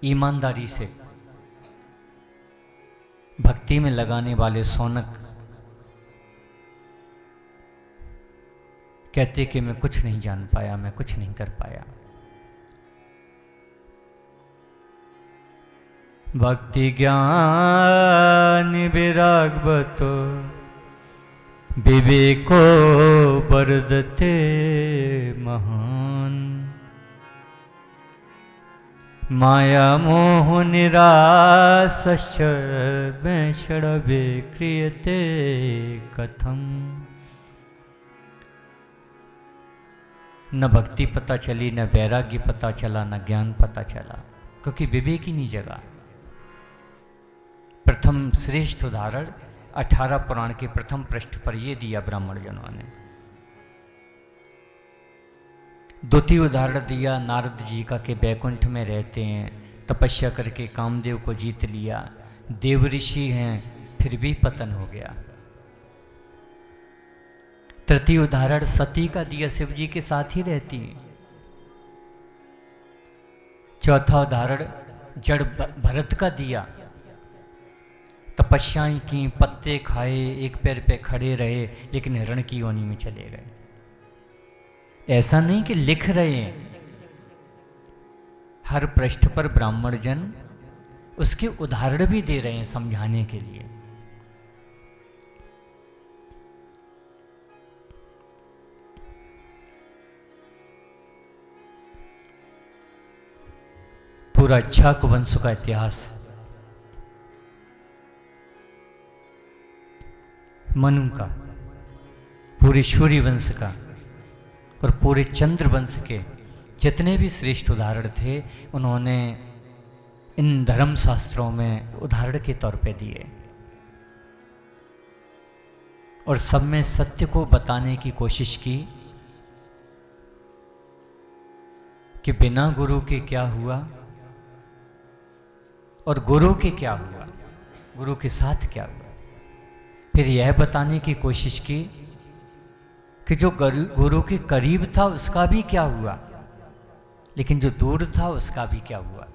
ईमानदारी से भक्ति में लगाने वाले सौनक कहते कि मैं कुछ नहीं जान पाया, मैं कुछ नहीं कर पाया। भक्ति ज्ञान विराग बतो विवेको वर्धते महान। माया मोह निरासश्च वैषणवे क्रियते कथम। न भक्ति पता चली, न वैराग्य पता चला, न ज्ञान पता चला, क्योंकि विवेक ही नहीं जगा। प्रथम श्रेष्ठ उदाहरण 18 पुराण के प्रथम पृष्ठ पर यह दिया ब्राह्मण जनों ने। द्वितीय उदाहरण दिया नारद जी का कि बैकुंठ में रहते हैं, तपस्या करके कामदेव को जीत लिया, देव ऋषि हैं, फिर भी पतन हो गया। तृतीय उदाहरण सती का दिया, शिव जी के साथ ही रहती है। चौथा उदाहरण जड़ भरत का दिया, तपस्याएं की, पत्ते खाए, एक पैर पे खड़े रहे, लेकिन हिरण की योनि में चले गए। ऐसा नहीं कि लिख रहे हैं, हर पृष्ठ पर ब्राह्मण जन उसके उदाहरण भी दे रहे हैं समझाने के लिए। पूरा इक्ष्वाकु वंश का इतिहास, मनु का, पूरे सूर्य वंश का और पूरे चंद्र वंश के जितने भी श्रेष्ठ उदाहरण थे उन्होंने इन धर्म शास्त्रों में उदाहरण के तौर पे दिए और सब में सत्य को बताने की कोशिश की कि बिना गुरु के क्या हुआ और गुरु के क्या हुआ, गुरु के साथ क्या हुआ। फिर यह बताने की कोशिश की कि जो गुरु के करीब था उसका भी क्या हुआ, लेकिन जो दूर था उसका भी क्या हुआ।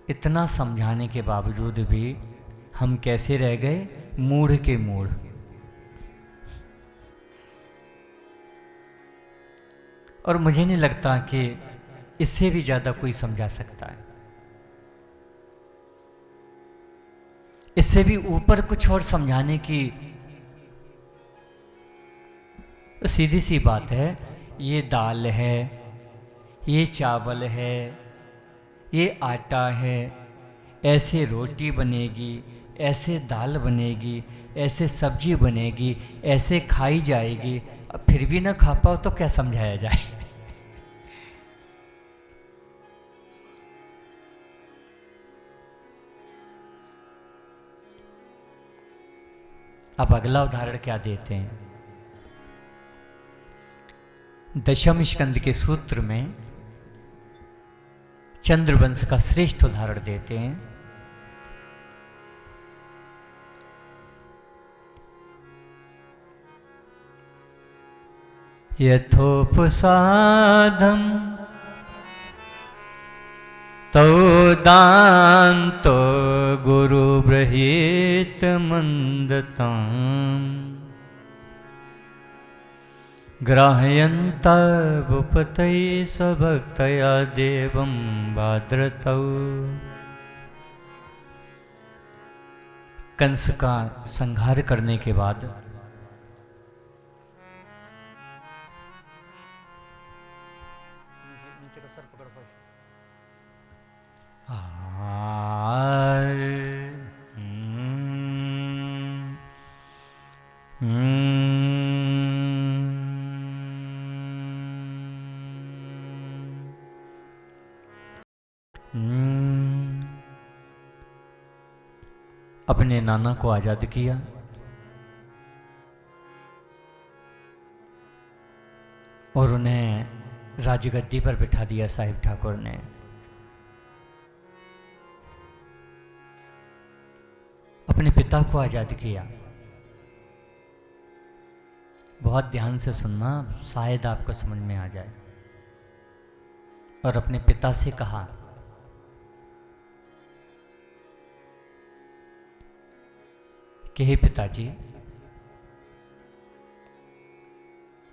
इतना समझाने के बावजूद भी हम कैसे रह गए, मूढ़ के मूढ़। और मुझे नहीं लगता कि इससे भी ज्यादा कोई समझा सकता है। इससे भी ऊपर कुछ और समझाने की सीधी सी बात है। ये दाल है, ये चावल है, ये आटा है, ऐसे रोटी बनेगी, ऐसे दाल बनेगी, ऐसे सब्जी बनेगी, ऐसे खाई जाएगी। अब फिर भी ना खा पाओ तो क्या समझाया जाए। अब अगला उदाहरण क्या देते हैं, दशम स्कंद के सूत्र में चंद्रवंश का श्रेष्ठ उदाहरण देते हैं। यथोपसाधम तौ दान्तो गुरु ब्रहीत मंदताम् ग्राहयन्ता भूपतये स्वभक्तया देवं भाद्रतौ। कंस का संहार करने के बाद अपने नाना को आजाद किया और उन्हें राजगद्दी पर बिठा दिया साहिब ठाकुर ने। अपने पिता को आजाद किया। बहुत ध्यान से सुनना, शायद आपको समझ में आ जाए। और अपने पिता से कहा कि हे पिताजी,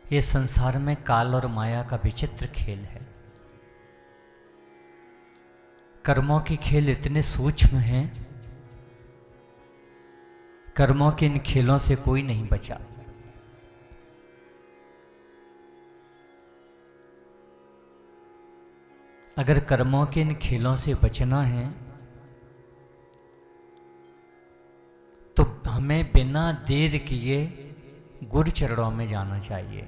ये संसार में काल और माया का विचित्र खेल है। कर्मों के खेल इतने सूक्ष्म हैं, कर्मों के इन खेलों से कोई नहीं बचा। अगर कर्मों के इन खेलों से बचना है तो हमें बिना देर किए गुरु चरणों में जाना चाहिए।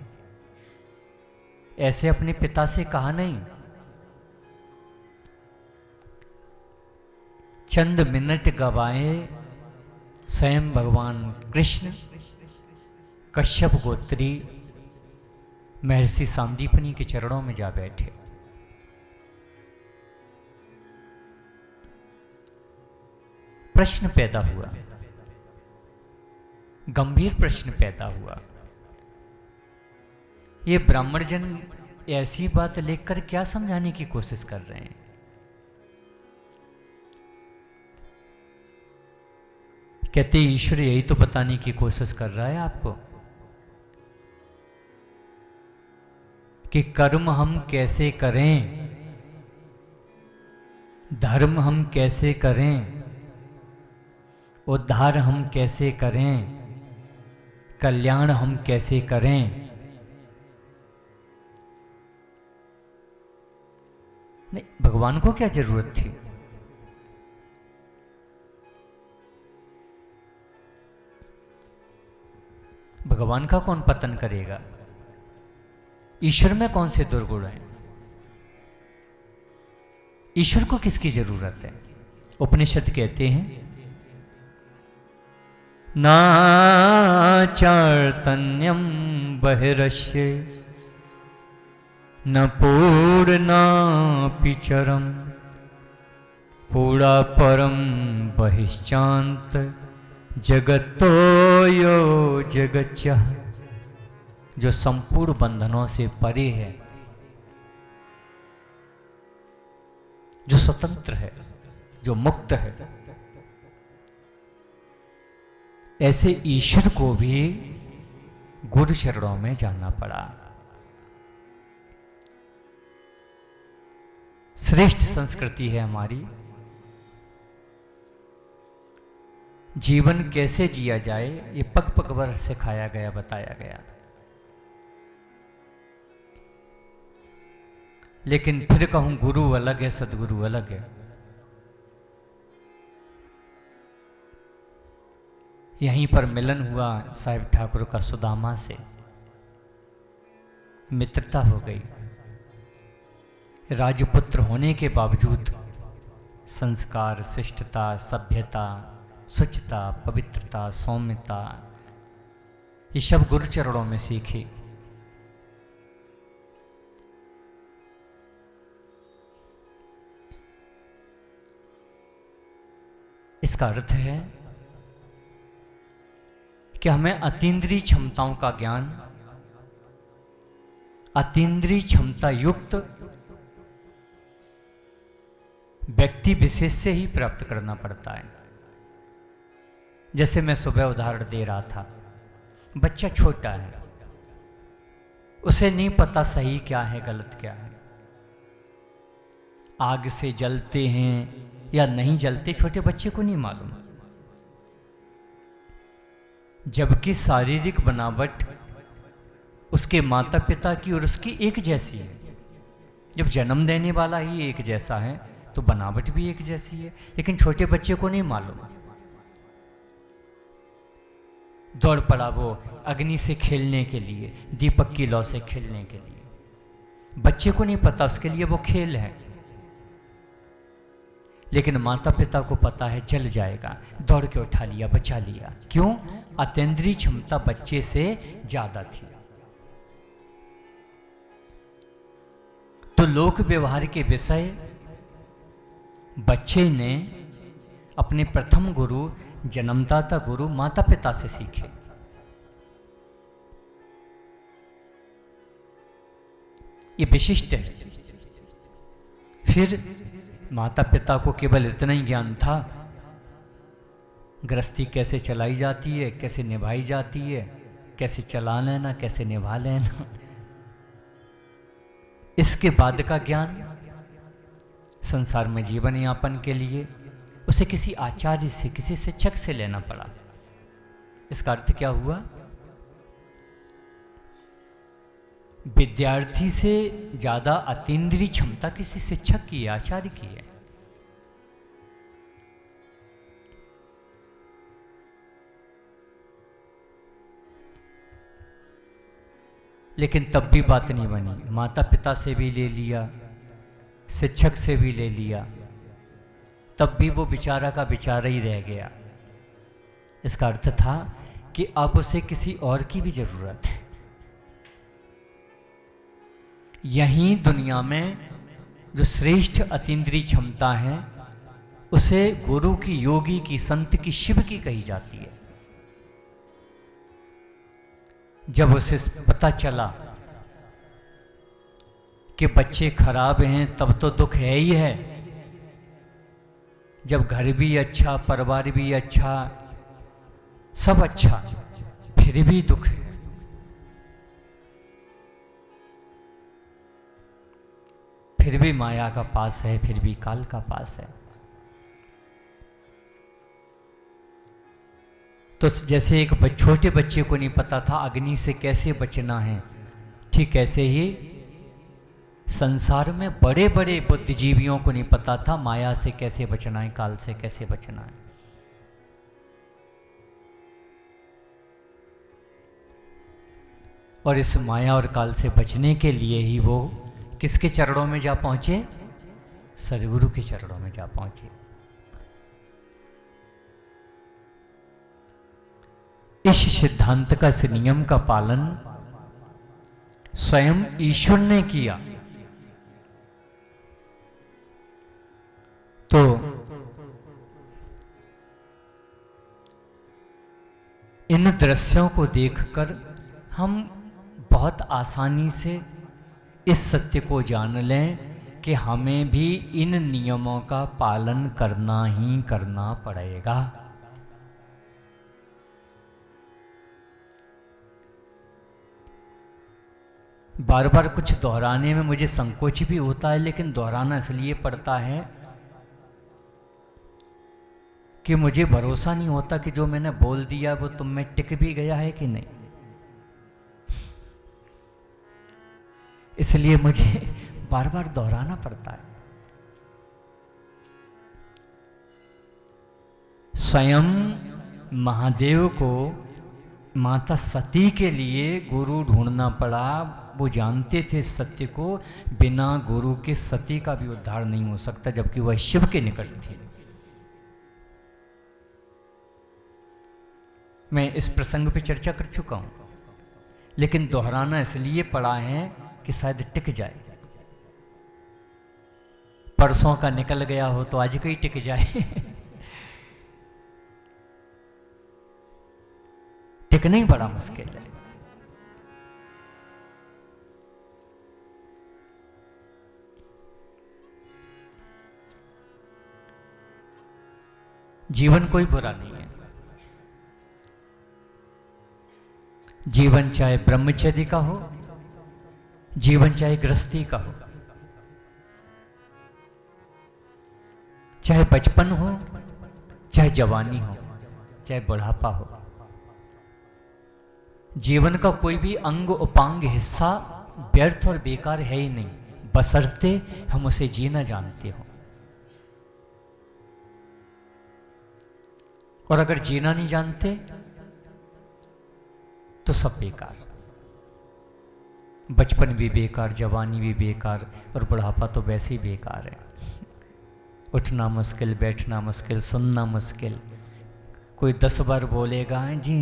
ऐसे अपने पिता से कहा नहीं। चंद मिनट गवाए स्वयं भगवान कृष्ण कश्यप गोत्री महर्षि सांदीपनी के चरणों में जा बैठे। प्रश्न पैदा हुआ, गंभीर प्रश्न पैदा हुआ। ये ब्राह्मण जन ऐसी बात लेकर क्या समझाने की कोशिश कर रहे हैं कहते ईश्वर यही तो बताने की कोशिश कर रहा है आपको कि कर्म हम कैसे करें, धर्म हम कैसे करें, उद्धार हम कैसे करें, कल्याण हम कैसे करें। नहीं, भगवान को क्या जरूरत थी? भगवान का कौन पतन करेगा? ईश्वर में कौन से दुर्गुण हैं? ईश्वर को किसकी जरूरत है? उपनिषद कहते हैं ना चार्तन्यम बहिरस्य न पूर्णापिचरम पूरा परम बहिश्चांत जगतो यो जगच्च। जो संपूर्ण बंधनों से परे है, जो स्वतंत्र है, जो मुक्त है, ऐसे ईश्वर को भी गुरु चरणों में जाना पड़ा। श्रेष्ठ संस्कृति है हमारी। जीवन कैसे जिया जाए ये पग पग पर सिखाया गया, बताया गया। लेकिन फिर कहूं गुरु अलग है, सदगुरु अलग है। यहीं पर मिलन हुआ साहिब ठाकुर का सुदामा से, मित्रता हो गई। राजपुत्र होने के बावजूद संस्कार, शिष्टता, सभ्यता, शुचिता, पवित्रता, सौम्यता, ये सब गुरु चरणों में सीखी। इसका अर्थ है कि हमें अतीन्द्रिय क्षमताओं का ज्ञान अतीन्द्रिय क्षमता युक्त व्यक्ति विशेष से ही प्राप्त करना पड़ता है। जैसे मैं सुबह उदाहरण दे रहा था, बच्चा छोटा है, उसे नहीं पता सही क्या है गलत क्या है। आग से जलते हैं या नहीं जलते छोटे बच्चे को नहीं मालूम, जबकि शारीरिक बनावट उसके माता पिता की और उसकी एक जैसी है। जब जन्म देने वाला ही एक जैसा है तो बनावट भी एक जैसी है, लेकिन छोटे बच्चे को नहीं मालूम। दौड़ पड़ा वो अग्नि से खेलने के लिए, दीपक की लौ से खेलने के लिए। बच्चे को नहीं पता उसके लिए वो खेल है, लेकिन माता पिता को पता है जल जाएगा, दौड़ के उठा लिया, बचा लिया। क्यों? अतीन्द्रिय क्षमता बच्चे से ज्यादा थी। तो लोक व्यवहार के विषय बच्चे ने अपने प्रथम गुरु, जन्मदाता गुरु माता पिता से सीखे। ये विशिष्ट है। फिर माता पिता को केवल इतना ही ज्ञान था, गृहस्थी कैसे चलाई जाती है, कैसे निभाई जाती है, कैसे चला लेना, कैसे निभा लेना। इसके बाद का ज्ञान संसार में जीवन यापन के लिए उसे किसी आचार्य से, किसी शिक्षक से लेना पड़ा। इसका अर्थ क्या हुआ? विद्यार्थी से ज्यादा अतीन्द्रिय क्षमता किसी शिक्षक की है, आचार्य की है। लेकिन तब भी बात नहीं बनी। माता पिता से भी ले लिया, शिक्षक से भी ले लिया, तब भी वो बेचारा का बेचारा ही रह गया। इसका अर्थ था कि अब उसे किसी और की भी जरूरत है। यहीं दुनिया में जो श्रेष्ठ अतीन्द्रिय क्षमता है उसे गुरु की, योगी की, संत की, शिव की कही जाती है। जब उसे पता चला कि बच्चे खराब हैं तब तो दुख है ही है। जब घर भी अच्छा, परिवार भी अच्छा, सब अच्छा, फिर भी दुख है। फिर भी माया का पास है, फिर भी काल का पास है। तो जैसे एक छोटे बच्चे को नहीं पता था अग्नि से कैसे बचना है, ठीक ऐसे ही संसार में बड़े बड़े बुद्धिजीवियों को नहीं पता था माया से कैसे बचना है, काल से कैसे बचना है। और इस माया और काल से बचने के लिए ही वो किसके चरणों में जा पहुंचे? सद्गुरु के चरणों में जा पहुंचे। इस सिद्धांत का, इस नियम का पालन स्वयं ईश्वर ने किया। तो इन दृश्यों को देखकर हम बहुत आसानी से इस सत्य को जान लें कि हमें भी इन नियमों का पालन करना ही करना पड़ेगा। बार बार कुछ दोहराने में मुझे संकोच भी होता है, लेकिन दोहराना इसलिए पड़ता है कि मुझे भरोसा नहीं होता कि जो मैंने बोल दिया वो तुम में टिक भी गया है कि नहीं। इसलिए मुझे बार बार दोहराना पड़ता है। स्वयं महादेव को माता सती के लिए गुरु ढूंढना पड़ा। वो जानते थे सत्य को, बिना गुरु के सती का भी उद्धार नहीं हो सकता, जबकि वह शिव के निकट थी। मैं इस प्रसंग पे चर्चा कर चुका हूं, लेकिन दोहराना इसलिए पड़ा है कि शायद टिक जाए। परसों का निकल गया हो तो आज का ही टिक जाए। टिकना ही बड़ा मुश्किल है। जीवन कोई बुरा नहीं है। जीवन चाहे ब्रह्मचर्य का हो, जीवन चाहे गृहस्थी का हो, चाहे बचपन हो, चाहे जवानी हो, चाहे बुढ़ापा हो, जीवन का कोई भी अंग उपांग हिस्सा व्यर्थ और बेकार है ही नहीं, बशर्ते हम उसे जीना जानते हो। और अगर जीना नहीं जानते तो सब बेकार। बचपन भी बेकार, जवानी भी बेकार, और बुढ़ापा तो वैसे ही बेकार है। उठना मुश्किल, बैठना मुश्किल, सुनना मुश्किल। कोई 10 बार बोलेगा जी,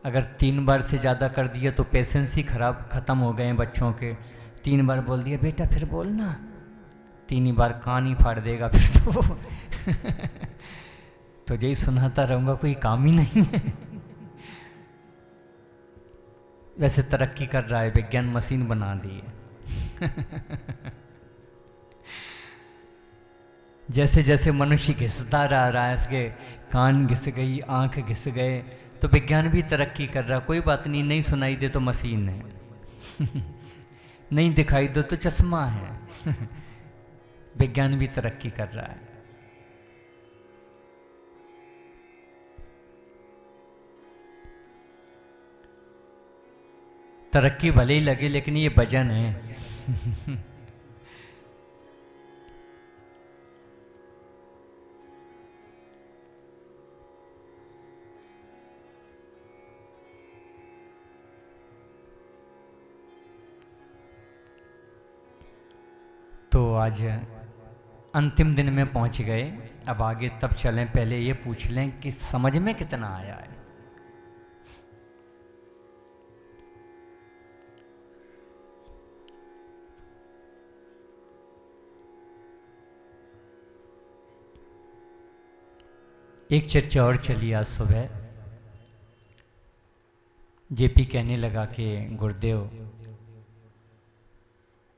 अगर 3 बार से ज़्यादा कर दिया तो पेशेंस ही ख़त्म हो गए हैं बच्चों के। 3 बार बोल दिया बेटा फिर बोलना, 3 ही बार कान ही फाड़ देगा फिर तो यही सुनाता रहूँगा, कोई काम ही नहीं है। वैसे तरक्की कर रहा है, विज्ञान मशीन बना दी है। जैसे जैसे मनुष्य घिसता रहा है, उसके कान घिस गई, आंख घिस गए, तो विज्ञान भी तरक्की कर रहा। कोई बात नहीं, नहीं सुनाई दे तो मशीन है। नहीं दिखाई दे तो चश्मा है। विज्ञान भी तरक्की कर रहा है। तरक्की भले ही लगे, लेकिन ये वजन है। तो आज अंतिम दिन में पहुंच गए। अब आगे तब चलें, पहले ये पूछ लें कि समझ में कितना आया है। एक चर्चा और चली आज सुबह। जेपी कहने लगा कि गुरुदेव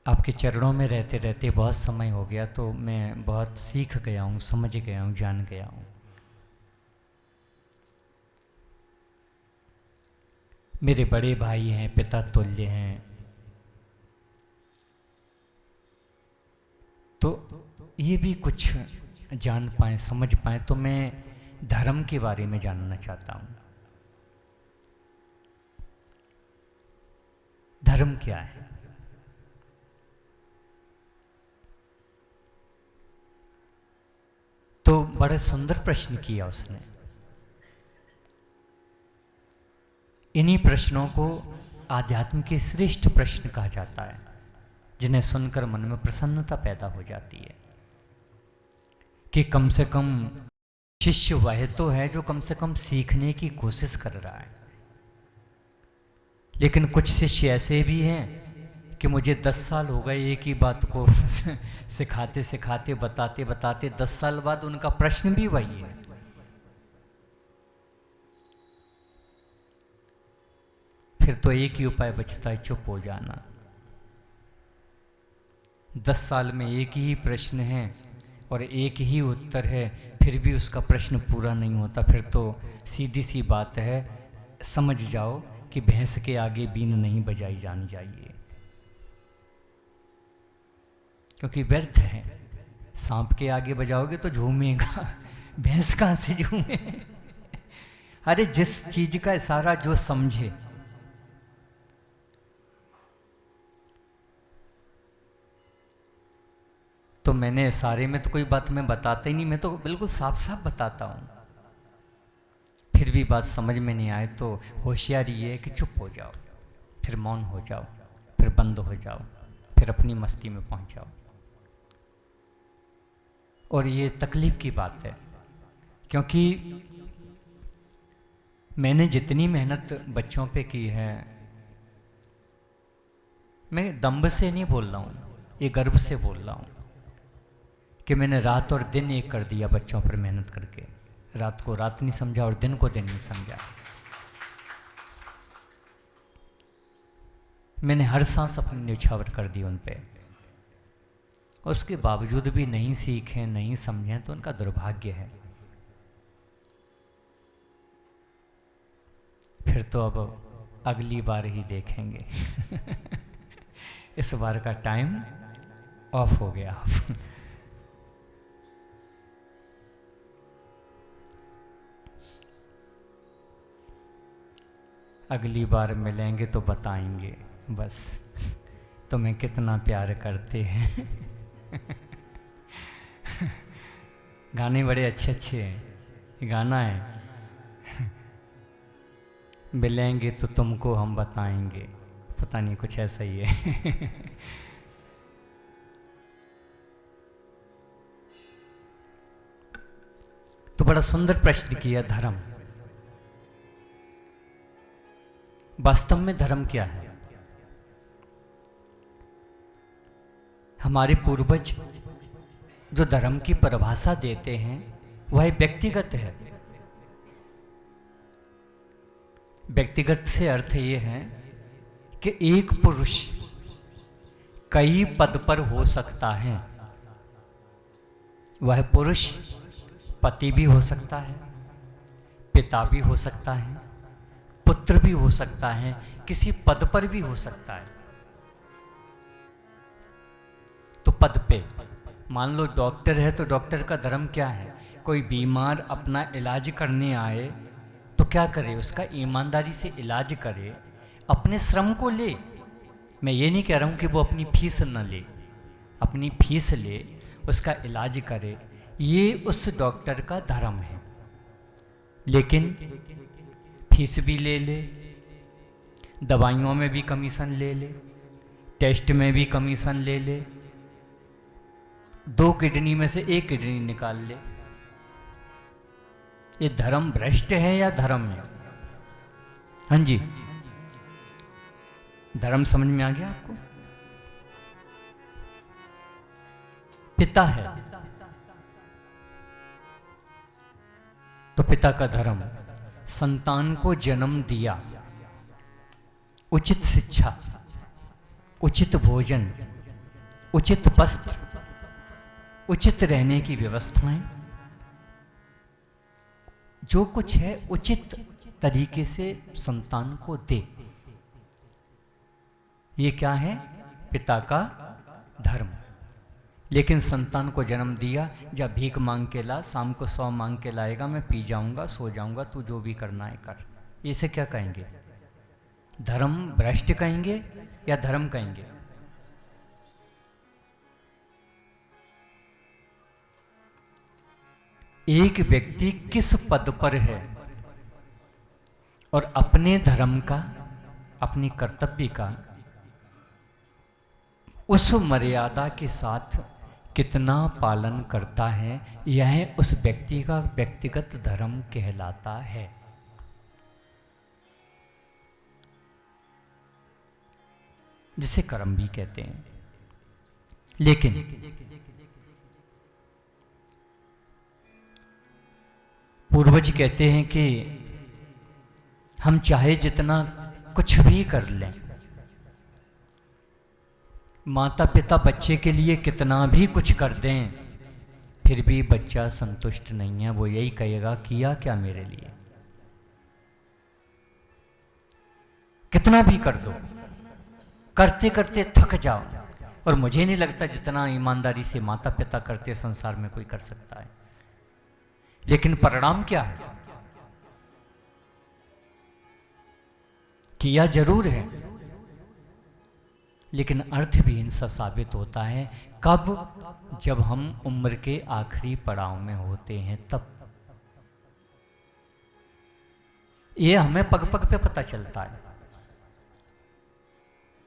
आपके चरणों में रहते रहते बहुत समय हो गया, तो मैं बहुत सीख गया हूँ, समझ गया हूँ, जान गया हूँ। मेरे बड़े भाई हैं, पिता तुल्य हैं, तो ये भी कुछ जान पाएँ, समझ पाएँ, तो मैं धर्म के बारे में जानना चाहता हूँ। धर्म क्या है? तो बड़ा सुंदर प्रश्न किया उसने। इन्हीं प्रश्नों को आध्यात्म के श्रेष्ठ प्रश्न कहा जाता है, जिन्हें सुनकर मन में प्रसन्नता पैदा हो जाती है कि कम से कम शिष्य वह तो है जो कम से कम सीखने की कोशिश कर रहा है। लेकिन कुछ शिष्य ऐसे भी हैं कि मुझे 10 साल हो गए एक ही बात को सिखाते सिखाते बताते बताते 10 साल बाद उनका प्रश्न भी वही है। फिर तो एक ही उपाय बचता है, चुप हो जाना। 10 साल में एक ही प्रश्न है और एक ही उत्तर है, फिर भी उसका प्रश्न पूरा नहीं होता। फिर तो सीधी सी बात है, समझ जाओ कि भैंस के आगे बीन नहीं बजाई जानी चाहिए, क्योंकि व्यर्थ है। सांप के आगे बजाओगे तो झूमेगा, भैंस कहाँ से झूमे? अरे जिस चीज का इशारा जो समझे। तो मैंने इशारे में तो कोई बात मैं बताता ही नहीं, मैं तो बिल्कुल साफ साफ बताता हूँ। फिर भी बात समझ में नहीं आए तो होशियारी ये है कि चुप हो जाओ, फिर मौन हो जाओ, फिर बंद हो जाओ, फिर अपनी मस्ती में पहुंच जाओ। और ये तकलीफ की बात है, क्योंकि मैंने जितनी मेहनत बच्चों पे की है, मैं दम्भ से नहीं बोल रहा हूँ, ये गर्व से बोल रहा हूँ कि मैंने रात और दिन एक कर दिया बच्चों पर मेहनत करके। रात को रात नहीं समझा और दिन को दिन नहीं समझा। मैंने हर सांस अपनी न्यौछावर कर दी उन पे। उसके बावजूद भी नहीं सीखे, नहीं समझे, तो उनका दुर्भाग्य है। फिर तो अब अगली बार ही देखेंगे। इस बार का टाइम ऑफ हो गया। अगली बार मिलेंगे तो बताएंगे बस तुम्हें कितना प्यार करते हैं। गाने बड़े अच्छे अच्छे हैं, ये गाना है, मिलेंगे तो तुमको हम बताएंगे, पता नहीं कुछ ऐसा ही है। तो बड़ा सुंदर प्रश्न किया, धर्म। वास्तव में धर्म क्या है? हमारे पूर्वज जो धर्म की परिभाषा देते हैं वह व्यक्तिगत है। व्यक्तिगत से अर्थ ये है कि एक पुरुष कई पद पर हो सकता है। वह पुरुष पति भी हो सकता है, पिता भी हो सकता है, पुत्र भी हो सकता है, किसी पद पर भी हो सकता है। तो पद पे मान लो डॉक्टर है, तो डॉक्टर का धर्म क्या है? कोई बीमार अपना इलाज करने आए तो क्या करे? उसका ईमानदारी से इलाज करे, अपने श्रम को ले। मैं ये नहीं कह रहा हूँ कि वो अपनी फीस न ले, अपनी फीस ले, उसका इलाज करे, ये उस डॉक्टर का धर्म है। लेकिन फीस भी ले ले, दवाइयों में भी कमीशन ले ले, टेस्ट में भी कमीशन ले ले, 2 किडनी में से 1 किडनी निकाल ले। ये धर्म भ्रष्ट है या धर्म है? हाँ जी, धर्म समझ में आ गया आपको? पिता है तो पिता का धर्म, संतान को जन्म दिया, उचित शिक्षा, उचित भोजन, उचित वस्त्र, उचित रहने की व्यवस्थाएं, जो कुछ है उचित तरीके से संतान को दे। ये क्या है? पिता का धर्म। लेकिन संतान को जन्म दिया, जब भीख मांग के ला, शाम को 100 मांग के लाएगा, मैं पी जाऊंगा, सो जाऊंगा, तू जो भी करना है कर। इसे क्या कहेंगे? धर्म भ्रष्ट कहेंगे या धर्म कहेंगे? एक व्यक्ति किस पद पर है और अपने धर्म का, अपनी कर्तव्य का उस मर्यादा के साथ कितना पालन करता है, यह उस व्यक्ति का व्यक्तिगत धर्म कहलाता है। जिसे कर्म भी कहते हैं। लेकिन पूर्वज कहते हैं कि हम चाहे जितना कुछ भी कर लें, माता पिता बच्चे के लिए कितना भी कुछ कर दें, फिर भी बच्चा संतुष्ट नहीं है। वो यही कहेगा, किया क्या मेरे लिए? कितना भी कर दो, करते करते थक जाओ। और मुझे नहीं लगता जितना ईमानदारी से माता पिता करते संसार में कोई कर सकता है। लेकिन परिणाम क्या है? किया जरूर है, लेकिन अर्थ भी इनसा साबित होता है कब? जब हम उम्र के आखिरी पड़ाव में होते हैं, तब। ये हमें पग पग पे पता चलता है।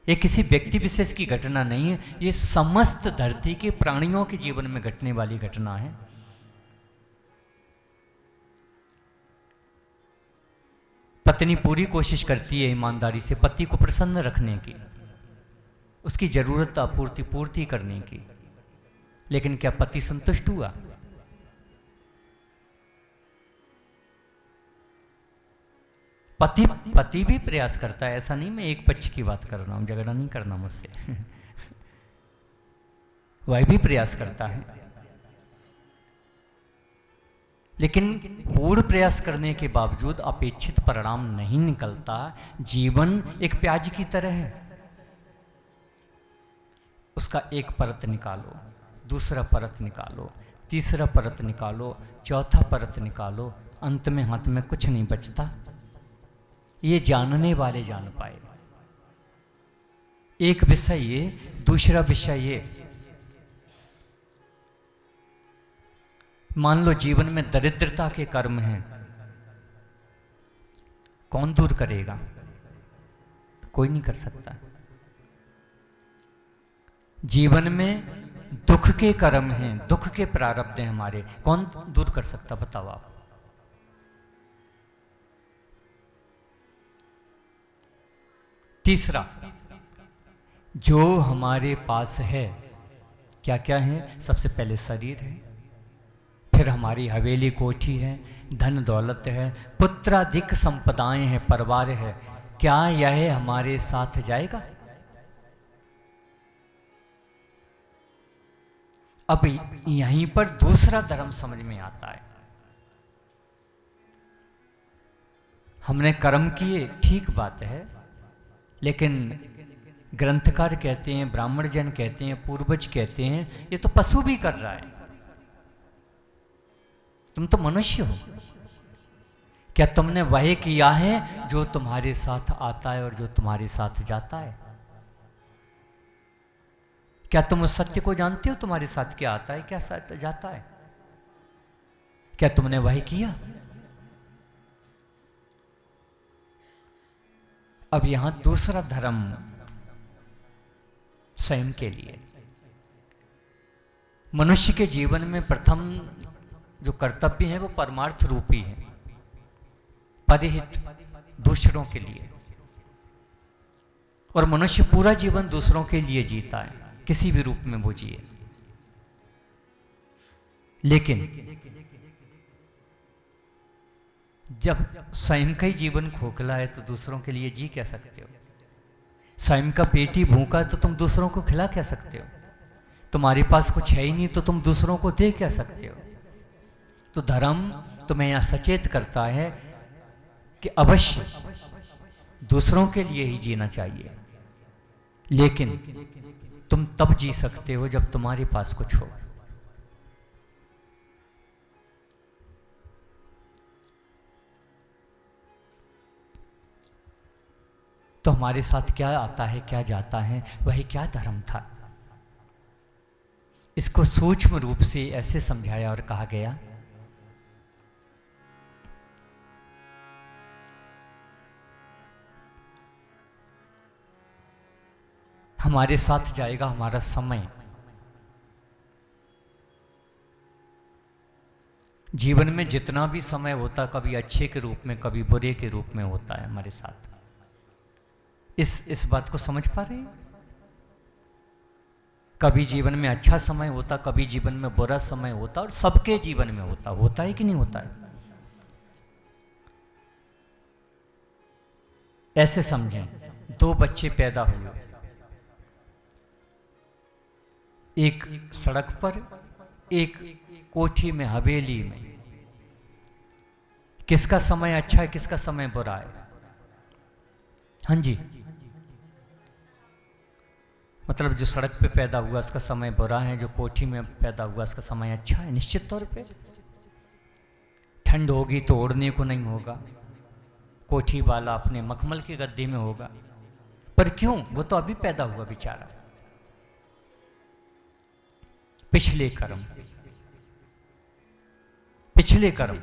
ये किसी व्यक्ति विशेष की घटना नहीं है, ये समस्त धरती के प्राणियों के जीवन में घटने वाली घटना है। पत्नी पूरी कोशिश करती है ईमानदारी से पति को प्रसन्न रखने की, उसकी जरूरत पूर्ति करने की, लेकिन क्या पति संतुष्ट हुआ? पति भी प्रयास करता है, ऐसा नहीं मैं एक पक्ष की बात कर रहा हूं, झगड़ा नहीं करना मुझसे वह भी प्रयास करता है, लेकिन पूर्ण प्रयास करने के बावजूद अपेक्षित परिणाम नहीं निकलता। जीवन एक प्याज की तरह है, उसका एक परत निकालो, दूसरा परत निकालो, तीसरा परत निकालो, चौथा परत निकालो, अंत में हाथ में कुछ नहीं बचता। ये जानने वाले जान पाए। एक विषय ये, दूसरा विषय ये। मान लो जीवन में दरिद्रता के कर्म हैं, कौन दूर करेगा? कोई नहीं कर सकता। जीवन में दुख के कर्म हैं, दुख के प्रारब्ध हैं हमारे, कौन दूर कर सकता? बताओ आप। तीसरा, जो हमारे पास है, क्या क्या है? सबसे पहले शरीर है, फिर हमारी हवेली कोठी है, धन दौलत है, पुत्राधिक संपदाएं हैं, परिवार है। क्या यह हमारे साथ जाएगा? अब यहीं पर दूसरा धर्म समझ में आता है। हमने कर्म किए, ठीक बात है, लेकिन ग्रंथकार कहते हैं, ब्राह्मण जन कहते हैं, पूर्वज कहते हैं, ये तो पशु भी कर रहा है। तुम तो मनुष्य हो। क्या तुमने वह किया है जो तुम्हारे साथ आता है और जो तुम्हारे साथ जाता है? क्या तुम उस सत्य को जानते हो? तुम्हारे साथ क्या आता है, क्या साथ जाता है? क्या तुमने वह किया? अब यहां दूसरा धर्म स्वयं के लिए। मनुष्य के जीवन में प्रथम जो कर्तव्य है वो परमार्थ रूपी है, परिहित, दूसरों के लिए। और मनुष्य पूरा जीवन दूसरों के लिए जीता है, किसी भी रूप में वो जिए। लेकिन जब स्वयं का ही जीवन खोखला है तो दूसरों के लिए जी क्या सकते हो? स्वयं का पेट ही भूखा है तो तुम दूसरों को खिला क्या सकते हो? तुम्हारे पास कुछ है ही नहीं तो तुम दूसरों को दे क्या सकते हो? तो धर्म तुम्हें यहां सचेत करता है कि अवश्य दूसरों के लिए ही जीना चाहिए, लेकिन तुम तब जी सकते हो जब तुम्हारे पास कुछ हो। तो हमारे साथ क्या आता है क्या जाता है, वही क्या धर्म था। इसको सूक्ष्म रूप से ऐसे समझाया और कहा गया, हमारे साथ जाएगा हमारा समय। जीवन में जितना भी समय होता, कभी अच्छे के रूप में कभी बुरे के रूप में होता है हमारे साथ। इस बात को समझ पा रहे हैं? कभी जीवन में अच्छा समय होता, कभी जीवन में बुरा समय होता, और सबके जीवन में होता है कि नहीं होता है? ऐसे समझें, दो बच्चे पैदा हुए, एक सड़क पर, एक कोठी में, हवेली में। किसका समय अच्छा है, किसका समय बुरा है? हाँ जी, मतलब जो सड़क पे पैदा हुआ उसका समय बुरा है, जो कोठी में पैदा हुआ उसका समय अच्छा है। निश्चित तौर पे ठंड होगी तो ओढ़ने को नहीं होगा, कोठी वाला अपने मखमल के गद्दे में होगा। पर क्यों? वो तो अभी पैदा हुआ बेचारा। पिछले कर्म, पिछले कर्म,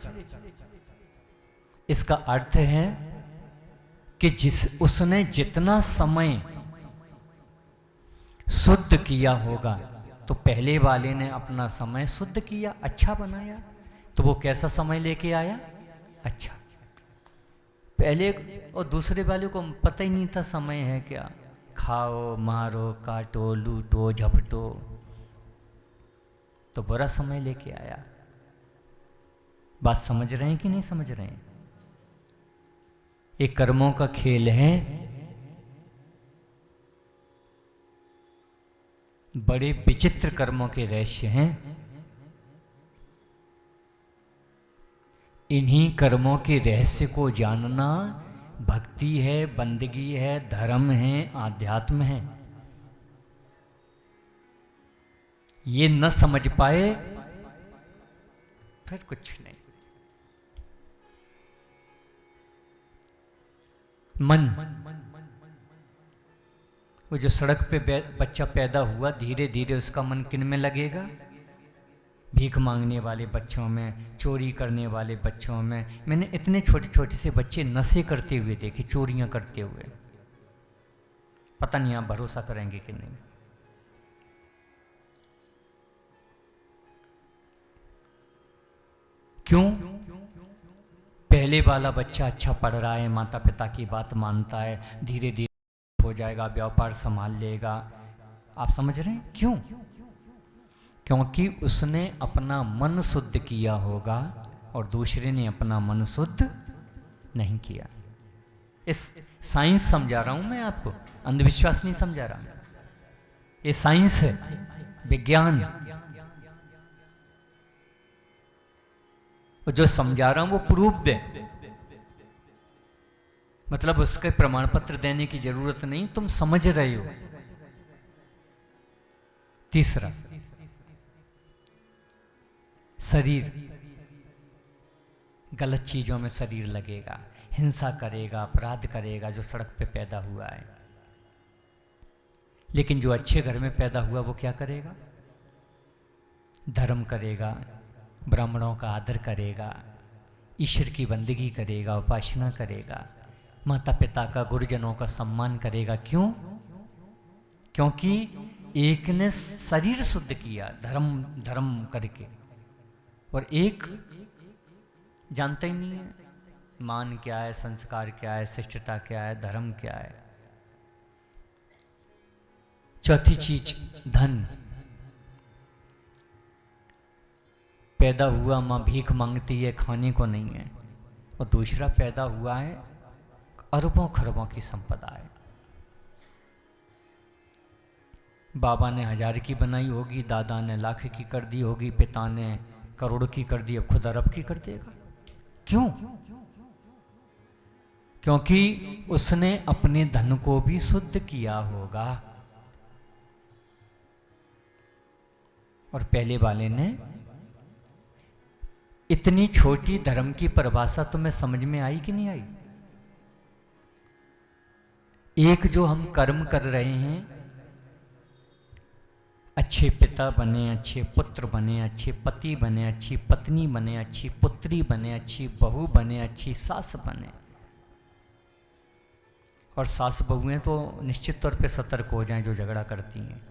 इसका अर्थ है कि उसने जितना समय शुद्ध किया होगा, तो पहले वाले ने अपना समय शुद्ध किया, अच्छा बनाया, तो वो कैसा समय लेके आया? अच्छा। पहले और दूसरे वाले को पता ही नहीं था समय है क्या। खाओ, मारो, काटो, लूटो, झपटो, तो बुरा समय लेके आया। बात समझ रहे हैं कि नहीं समझ रहे हैं? एक कर्मों का खेल है। बड़े विचित्र कर्मों के रहस्य हैं। इन्हीं कर्मों के रहस्य को जानना भक्ति है, बंदगी है, धर्म है, आध्यात्म है। ये न समझ पाए फिर कुछ नहीं। मन, वो जो सड़क पे बच्चा पैदा हुआ, धीरे धीरे उसका मन किन में लगेगा? भीख मांगने वाले बच्चों में, चोरी करने वाले बच्चों में। मैंने इतने छोटे छोटे से बच्चे नशे करते हुए देखे, चोरियां करते हुए। पता नहीं आप भरोसा करेंगे कि नहीं। क्यों? पहले वाला बच्चा अच्छा पढ़ रहा है, माता पिता की बात मानता है, धीरे धीरे हो जाएगा, व्यापार संभाल लेगा। आप समझ रहे हैं? क्यों? क्योंकि उसने अपना मन शुद्ध किया होगा और दूसरे ने अपना मन शुद्ध नहीं किया। इस साइंस समझा रहा हूं मैं आपको, अंधविश्वास नहीं समझा रहा हूं। ये साइंस है, विज्ञान। जो समझा रहा हूं वो प्रूव्ड है, मतलब उसके प्रमाण पत्र देने की जरूरत नहीं, तुम समझ रहे हो। तीसरा, शरीर, गलत चीजों में शरीर लगेगा, हिंसा करेगा, अपराध करेगा, जो सड़क पे पैदा हुआ है। लेकिन जो अच्छे घर में पैदा हुआ वो क्या करेगा? धर्म करेगा, ब्राह्मणों का आदर करेगा, ईश्वर की बंदगी करेगा, उपासना करेगा, माता पिता का, गुरुजनों का सम्मान करेगा। क्यों? क्योंकि एक ने शरीर शुद्ध किया धर्म करके, और एक जानता ही नहीं है मान क्या है, संस्कार क्या है, शिष्टता क्या है, धर्म क्या है। चौथी चीज, धन। पैदा हुआ माँ भीख मांगती है, खाने को नहीं है, और दूसरा पैदा हुआ है अरबों खरबों की संपदा है। बाबा ने 1000 की बनाई होगी, दादा ने लाख की कर दी होगी, पिता ने करोड़ की कर दी, अब खुद अरब की कर देगा। क्यों? क्योंकि उसने अपने धन को भी शुद्ध किया होगा। और पहले वाले ने, इतनी छोटी धर्म की परिभाषा तुम्हें समझ में आई कि नहीं आई? एक जो हम कर्म कर रहे हैं, अच्छे पिता बने, अच्छे पुत्र बने, अच्छे पति बने, अच्छी पत्नी बने, अच्छी पुत्री बने, अच्छी बहू बने, अच्छी सास बने। और सास बहुएं तो निश्चित तौर पे सतर्क हो जाएं जो झगड़ा करती हैं।